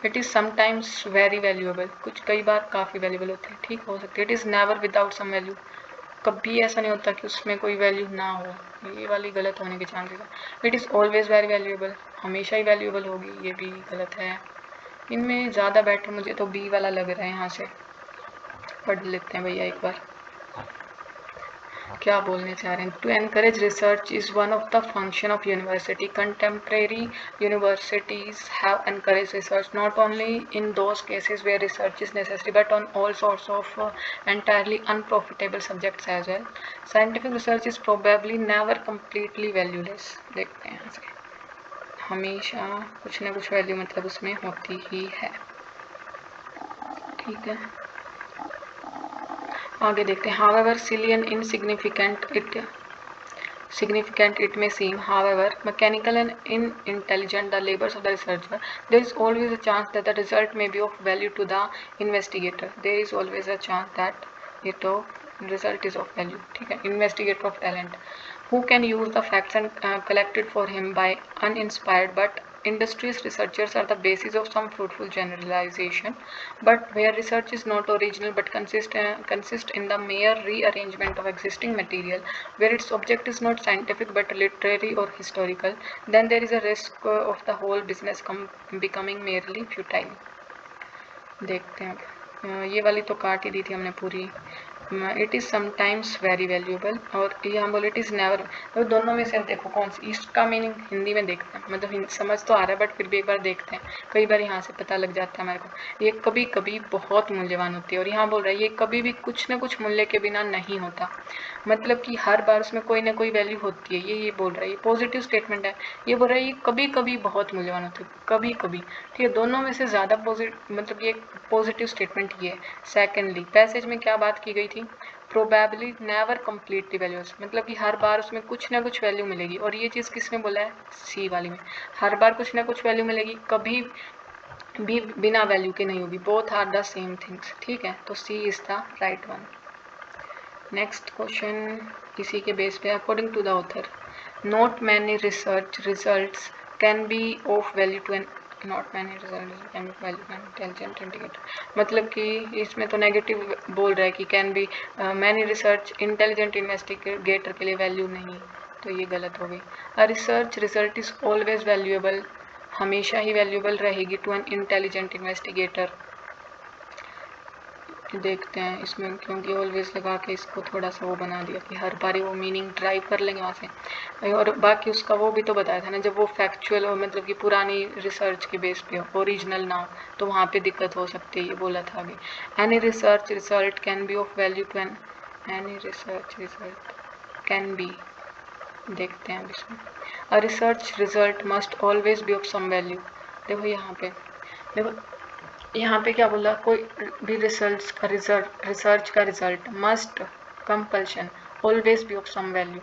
It is sometimes very valuable, कुछ कई बार काफ़ी valuable होती है, ठीक हो सकती है। It is never without some value, कभी ऐसा नहीं होता कि उसमें कोई वैल्यू ना हो, ये वाली गलत होने के चांसेस है। It is always very valuable, हमेशा ही वैल्यूएबल होगी, ये भी गलत है। इनमें ज़्यादा बेटर मुझे तो बी वाला लग रहा है, यहाँ से पढ़ लेते हैं भैया एक बार क्या बोलने चाह रहे हैं। To encourage research is one of the function of university. Contemporary universities have encourage research not only in those cases where research is necessary but on all sorts of entirely unprofitable subjects as well. Scientific research is probably never completely valueless. देखते हैं यहाँ से, हमेशा कुछ ना कुछ value मतलब उसमें होती ही है, ठीक है। आगे देखते हैं। However silly and insignificant it may seem, however mechanical and unintelligent the labors of the researcher, there is always a chance that the result may be of value to the investigator. There is always a chance that result is of value, ठीक है। Investigator of talent who can use the facts and collected for him by uninspired but industrious researchers are the basis of some fruitful generalization, but where research is not original but consist in the mere rearrangement of existing material, where its object is not scientific but literary or historical, then there is a risk of the whole business becoming merely futile. देखते हैं अब ये वाली तो काट ही दी थी हमने पूरी. It is sometimes very valuable, और ये हम बोले इट इज़ नेवर. तो दोनों में से देखो कौन सी, इसका मीनिंग हिंदी में देखते हैं, मतलब समझ तो आ रहा है बट फिर भी एक बार देखते हैं, कई बार यहाँ से पता लग जाता है हमारे को. ये कभी कभी बहुत मूल्यवान होती है, और यहाँ बोल रहा है ये कभी भी कुछ न कुछ मूल्य के बिना नहीं होता, मतलब कि हर बार उसमें कोई ना कोई वैल्यू होती है. ये बोल रहा है, ये पॉजिटिव स्टेटमेंट है. ये बोल रहा है ये कभी कभी बहुत मूल्यवान होती है, कभी कभी. ठीक है, दोनों में से ज़्यादा पॉजिटिव, मतलब ये पॉजिटिव स्टेटमेंट ये है. सेकेंडली, पैसेज में क्या बात की गई थी, प्रोबेबली नेवर कम्प्लीटली वैल्यूज, मतलब कि हर बार उसमें कुछ ना कुछ वैल्यू मिलेगी. और ये चीज़ किसने बोला है, सी वाली में. हर बार कुछ ना कुछ वैल्यू मिलेगी, कभी भी बिना वैल्यू के नहीं होगी. Both are the same things. ठीक है, तो C is the right one. Next question इसी के बेस पे, according to the author, not many research results can be of value to an, not many result can be value to an intelligent indicator, मतलब कि इसमें तो negative बोल रहा है कि can be many research intelligent investigator के लिए वैल्यू नहीं, तो ये गलत हो गई. अ research result is always valuable, हमेशा ही वैल्यूएबल रहेगी टू एन इंटेलिजेंट इन्वेस्टिगेटर. देखते हैं इसमें, क्योंकि ऑलवेज लगा के इसको थोड़ा सा वो बना दिया कि हर बारी वो मीनिंग ड्राइव कर लेंगे वहाँ से. और बाकी उसका वो भी तो बताया था ना, जब वो फैक्चुअल हो, मतलब कि पुरानी रिसर्च के बेस पे हो, ओरिजिनल ना हो, तो वहाँ पे दिक्कत हो सकती है, ये बोला था अभी. Any research result can be of value to an, any research result can be, देखते हैं अब इसमें. A research result must always be of some value. देखो यहाँ पे, देखो यहाँ पे क्या बोला, कोई भी रिसर्च का result must, compulsion, always be of some value.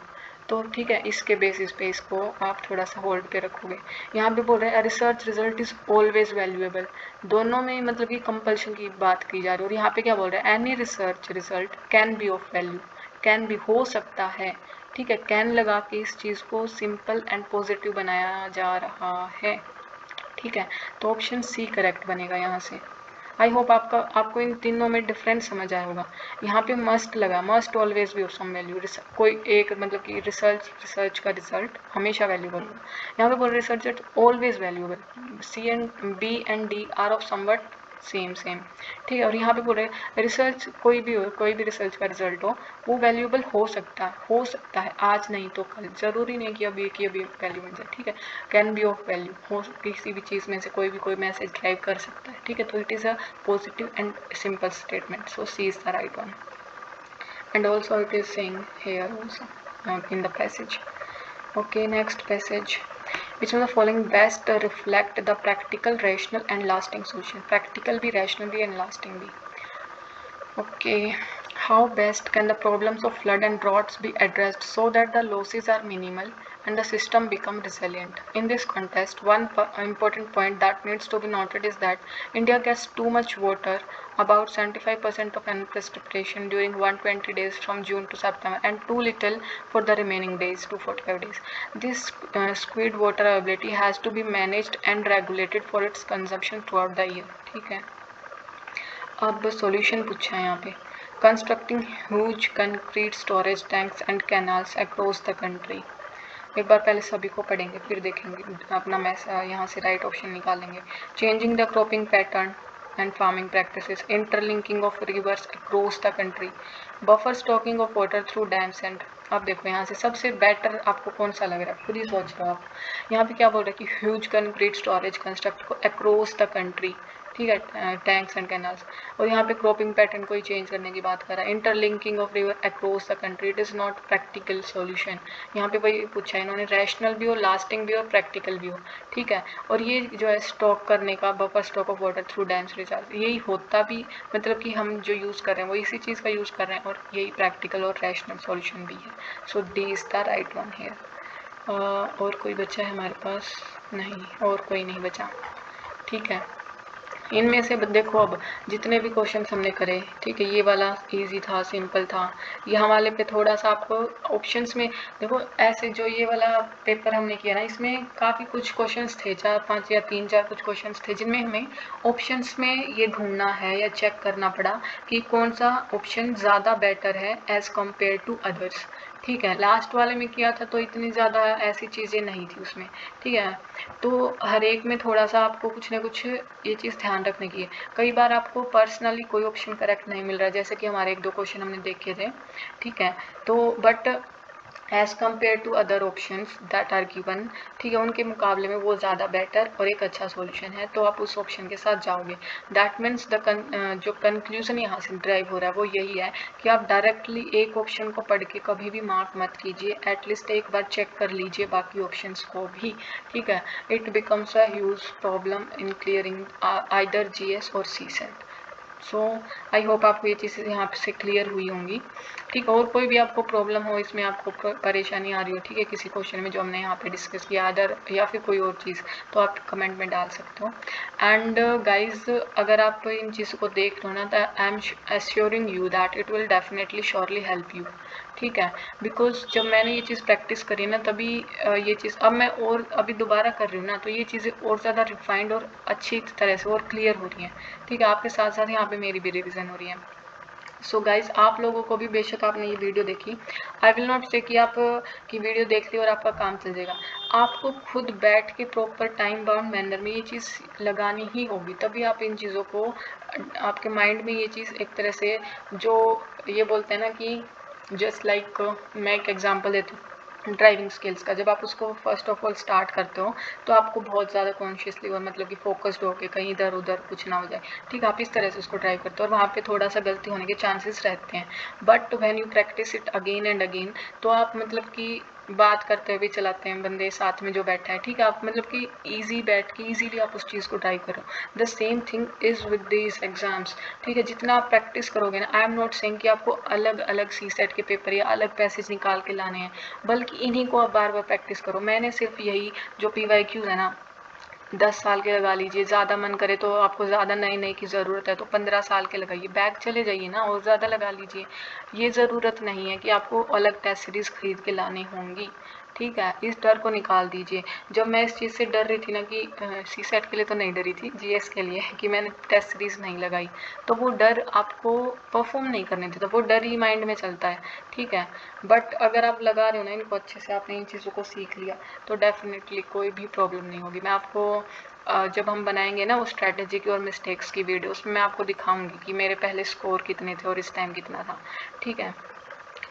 तो ठीक है, इसके बेसिस पे इसको आप थोड़ा सा होल्ड पे रखोगे. यहाँ पे बोल रहे हैं research result is always valuable, दोनों में मतलब कि कंपल्शन की बात की जा रही है. और यहाँ पे क्या बोल रहे हैं, any research result can be of value, can भी हो सकता है. ठीक है, कैन लगा के इस चीज़ को सिंपल एंड पॉजिटिव बनाया जा रहा है. ठीक है, तो ऑप्शन सी करेक्ट बनेगा यहाँ से. आई होप आपको इन तीनों में डिफरेंस समझ आया होगा. यहाँ पे मस्ट लगा, must always be of some value, कोई एक मतलब कि रिसर्च का रिजल्ट हमेशा वैल्यूएबल होगा. यहाँ पे बोल research always valuable, C and B and D are of somewhat same. ठीक है, और यहाँ पे बोल रहे रिसर्च कोई भी हो, कोई भी रिसर्च का रिजल्ट हो, वो वैल्यूएबल हो सकता है आज नहीं तो कल, जरूरी नहीं कि अभी वैल्यू मिल जाए. ठीक है, कैन बी ऑफ वैल्यू, हो किसी भी चीज़ में से कोई मैसेज ड्राइव कर सकता है. ठीक है, तो it is a positive and simple statement, so C is the right one. And also it is saying here also in the passage. Okay, next passage, which of the following best reflect the practical, rational and lasting solution. Practical भी, rational भी and lasting भी. Okay, how best can the problems of flood and droughts be addressed so that the losses are minimal and the system become resilient? In this context, one important point that needs to be noted is that India gets too much water, about 75% of annual precipitation during 120 days from June to September, and too little for the remaining days, 245 days. This skewed water availability has to be managed and regulated for its consumption throughout the year. ठीक है, अब solution पूछा है यहाँ पे, constructing huge concrete storage tanks and canals across the country. एक बार पहले सभी को पढ़ेंगे, फिर देखेंगे अपना यहाँ से राइट ऑप्शन निकालेंगे. Changing the cropping pattern and farming practices, interlinking of rivers across the country, buffer stocking of water through dams and. अब देखो यहाँ से सबसे बेटर आपको कौन सा लग रहा है, खुद ही सोच लो आप. यहाँ पे क्या बोल रहा है कि ह्यूज कंक्रीट स्टोरेज कंस्ट्रक्ट को अक्रॉस द कंट्री. ठीक है, टैंक्स एंड कैनाल्स. और यहाँ पे क्रॉपिंग पैटर्न को ही चेंज करने की बात कर रहा है. Interlinking of river across the country, it is not practical solution. यहाँ पे वही पूछा है इन्होंने, रैशनल भी हो, लास्टिंग भी हो, प्रैक्टिकल भी हो. ठीक है, और ये जो है स्टॉक करने का, buffer stock of water through dams recharge, यही होता भी, मतलब कि हम जो यूज़ कर रहे हैं वो इसी चीज़ का यूज़ कर रहे हैं, और यही प्रैक्टिकल और रैशनल सॉल्यूशन भी है. So D is the right one here. और कोई बचा है हमारे पास? नहीं, और कोई नहीं बचा. ठीक है, इनमें से देखो अब जितने भी क्वेश्चन हमने करे, ठीक है, ये वाला इजी था, सिंपल था। यहाँ वाले पे थोड़ा सा आपको ऑप्शंस में देखो, ऐसे जो ये वाला पेपर हमने किया ना, इसमें काफ़ी कुछ क्वेश्चंस थे, 4-5 या 3-4 कुछ क्वेश्चंस थे, जिनमें हमें ऑप्शंस में ये ढूंढना है या चेक करना पड़ा कि कौन सा ऑप्शन ज़्यादा बेटर है एज़ कम्पेयर टू अदर्स। ठीक है, लास्ट वाले में किया था तो इतनी ज़्यादा ऐसी चीज़ें नहीं थी उसमें। ठीक है, तो हर एक में थोड़ा सा आपको कुछ ना कुछ ये चीज़ ध्यान रखने की है। कई बार आपको पर्सनली कोई ऑप्शन करेक्ट नहीं मिल रहा है, जैसे कि हमारे 1-2 क्वेश्चन हमने देखे थे। ठीक है, तो but as compare to other options that are given, ठीक है, उनके मुकाबले में वो ज़्यादा बेटर और एक अच्छा सॉल्यूशन है, तो आप उस ऑप्शन के साथ जाओगे। दैट मीन्स जो कंक्लूजन यहाँ से ड्राइव हो रहा है वो यही है कि आप डायरेक्टली एक ऑप्शन को पढ़ के कभी भी मार्क मत कीजिए, एटलीस्ट एक बार चेक कर लीजिए बाकी ऑप्शंस को भी। ठीक है, it becomes a huge problem in clearing either GS और सीसेट। सो आई होप आपको ये चीज़ें यहाँ से क्लियर हुई होंगी। ठीक है, और कोई भी आपको प्रॉब्लम हो, इसमें आपको परेशानी आ रही हो, ठीक है, किसी क्वेश्चन में जो हमने यहाँ पे डिस्कस किया अदर या फिर कोई और चीज़, तो आप कमेंट में डाल सकते हो। एंड गाइज, अगर आप इन चीज़ों को देख रहे हो ना, तो I am assuring you that it will definitely surely help you. ठीक है, बिकॉज जब मैंने ये चीज़ प्रैक्टिस करी ना, तभी ये चीज़ अब मैं और अभी दोबारा कर रही हूँ ना, तो ये चीज़ें और ज़्यादा रिफाइंड और अच्छी तरह से और क्लियर हो रही हैं। ठीक है, आपके साथ साथ यहाँ पे मेरी भी रिविज़न हो रही है। सो गाइज, आप लोगों को भी, बेशक आपने ये वीडियो देखी, आई विल नॉट से कि आप की वीडियो देख ली और आपका काम चल जाएगा। आपको खुद बैठ के प्रॉपर टाइम बाउंड मैनर में ये चीज़ लगानी ही होगी, तभी आप इन चीज़ों को, आपके माइंड में ये चीज़ एक तरह से, जो ये बोलते हैं ना कि जस्ट लाइक, मैं एक एग्जांपल देती हूँ ड्राइविंग स्किल्स का। जब आप उसको फर्स्ट ऑफ ऑल स्टार्ट करते हो तो आपको बहुत ज़्यादा कॉन्शियसली और मतलब कि फोकस्ड होकर कहीं इधर उधर कुछ ना हो जाए, ठीक है, आप इस तरह से उसको ड्राइव करते हो और वहाँ पे थोड़ा सा गलती होने के चांसेस रहते हैं। But when you practice it again and again, तो आप मतलब कि बात करते हुए चलाते हैं बंदे साथ में जो बैठा है, ठीक है, आप मतलब कि ईजी बैठ के ईजीली आप उस चीज़ को ड्राइव करो। The same thing is with these exams. ठीक है, जितना आप प्रैक्टिस करोगे ना, आई एम नॉट सेइंग कि आपको अलग अलग सीसेट के पेपर या अलग पैसेज निकाल के लाने हैं, बल्कि इन्हीं को आप बार बार प्रैक्टिस करो। मैंने सिर्फ यही जो PYQs है ना, 10 साल के लगा लीजिए, ज़्यादा मन करे तो आपको ज़्यादा नए की ज़रूरत है तो 15 साल के लगाइए, बैक चले जाइए ना और ज़्यादा लगा लीजिए। ये ज़रूरत नहीं है कि आपको अलग टेस्ट सीरीज़ खरीद के लानी होंगी। ठीक है, इस डर को निकाल दीजिए। जब मैं इस चीज़ से डर रही थी ना कि सीसेट के लिए तो नहीं डरी थी, GS के लिए, कि मैंने टेस्ट सीरीज़ नहीं लगाई, तो वो डर आपको परफॉर्म नहीं करने देता, वो डर ही माइंड में चलता है। ठीक है, बट अगर आप लगा रहे हो ना इनको अच्छे से, आपने इन चीज़ों को सीख लिया, तो डेफिनेटली कोई भी प्रॉब्लम नहीं होगी। मैं आपको जब हम बनाएंगे ना वो स्ट्रैटेजी की और मिस्टेक्स की वीडियो, उसमें मैं आपको दिखाऊंगी कि मेरे पहले स्कोर कितने थे और इस टाइम कितना था। ठीक है,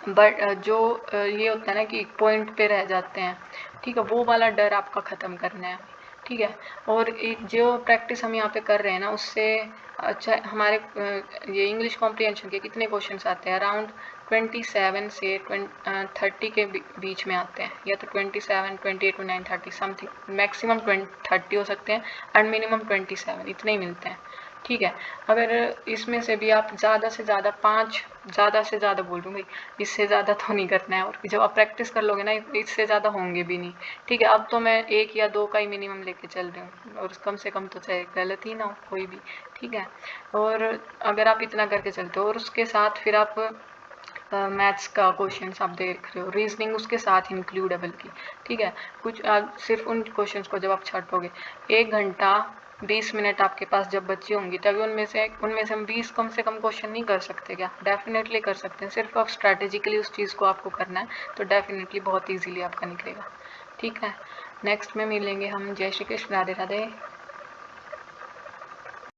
बट जो ये होता है ना कि पॉइंट पे रह जाते हैं, ठीक है, वो वाला डर आपका ख़त्म करना है। ठीक है, और जो प्रैक्टिस हम यहाँ पे कर रहे हैं ना, उससे अच्छा हमारे ये इंग्लिश कॉम्प्रिहेंशन के कितने क्वेश्चंस आते हैं, अराउंड 27 से 30 के बीच में आते हैं, या तो 27, 28, 29, 30 समथिंग, मैक्सिमम 30 हो सकते हैं एंड मिनिमम 27, इतने ही मिलते हैं। ठीक है, अगर इसमें से भी आप ज़्यादा से ज़्यादा 5, ज़्यादा से ज़्यादा बोल दूँगी, इससे ज़्यादा तो नहीं करना है, और जब आप प्रैक्टिस कर लोगे ना इससे ज़्यादा होंगे भी नहीं। ठीक है, अब तो मैं 1 या 2 का ही मिनिमम लेके चल रही हूँ, और कम से कम तो चाहे गलत ही ना हो कोई भी। ठीक है, और अगर आप इतना करके चलते हो और उसके साथ फिर आप मैथ्स का क्वेश्चन आप देख रहे हो, रीजनिंग उसके साथ इंक्लूडेबल की। ठीक है, कुछ सिर्फ उन क्वेश्चंस को जब आप छाटोगे, 1 घंटा 20 मिनट आपके पास जब बची होंगी, तभी उनमें से हम 20 कम से कम क्वेश्चन नहीं कर सकते क्या? डेफिनेटली कर सकते हैं, सिर्फ आप स्ट्रैटेजिकली उस चीज़ को आपको करना है, तो डेफिनेटली बहुत ईजीली आपका निकलेगा। ठीक है, नेक्स्ट में मिलेंगे हम। जय श्री कृष्ण, राधे राधे।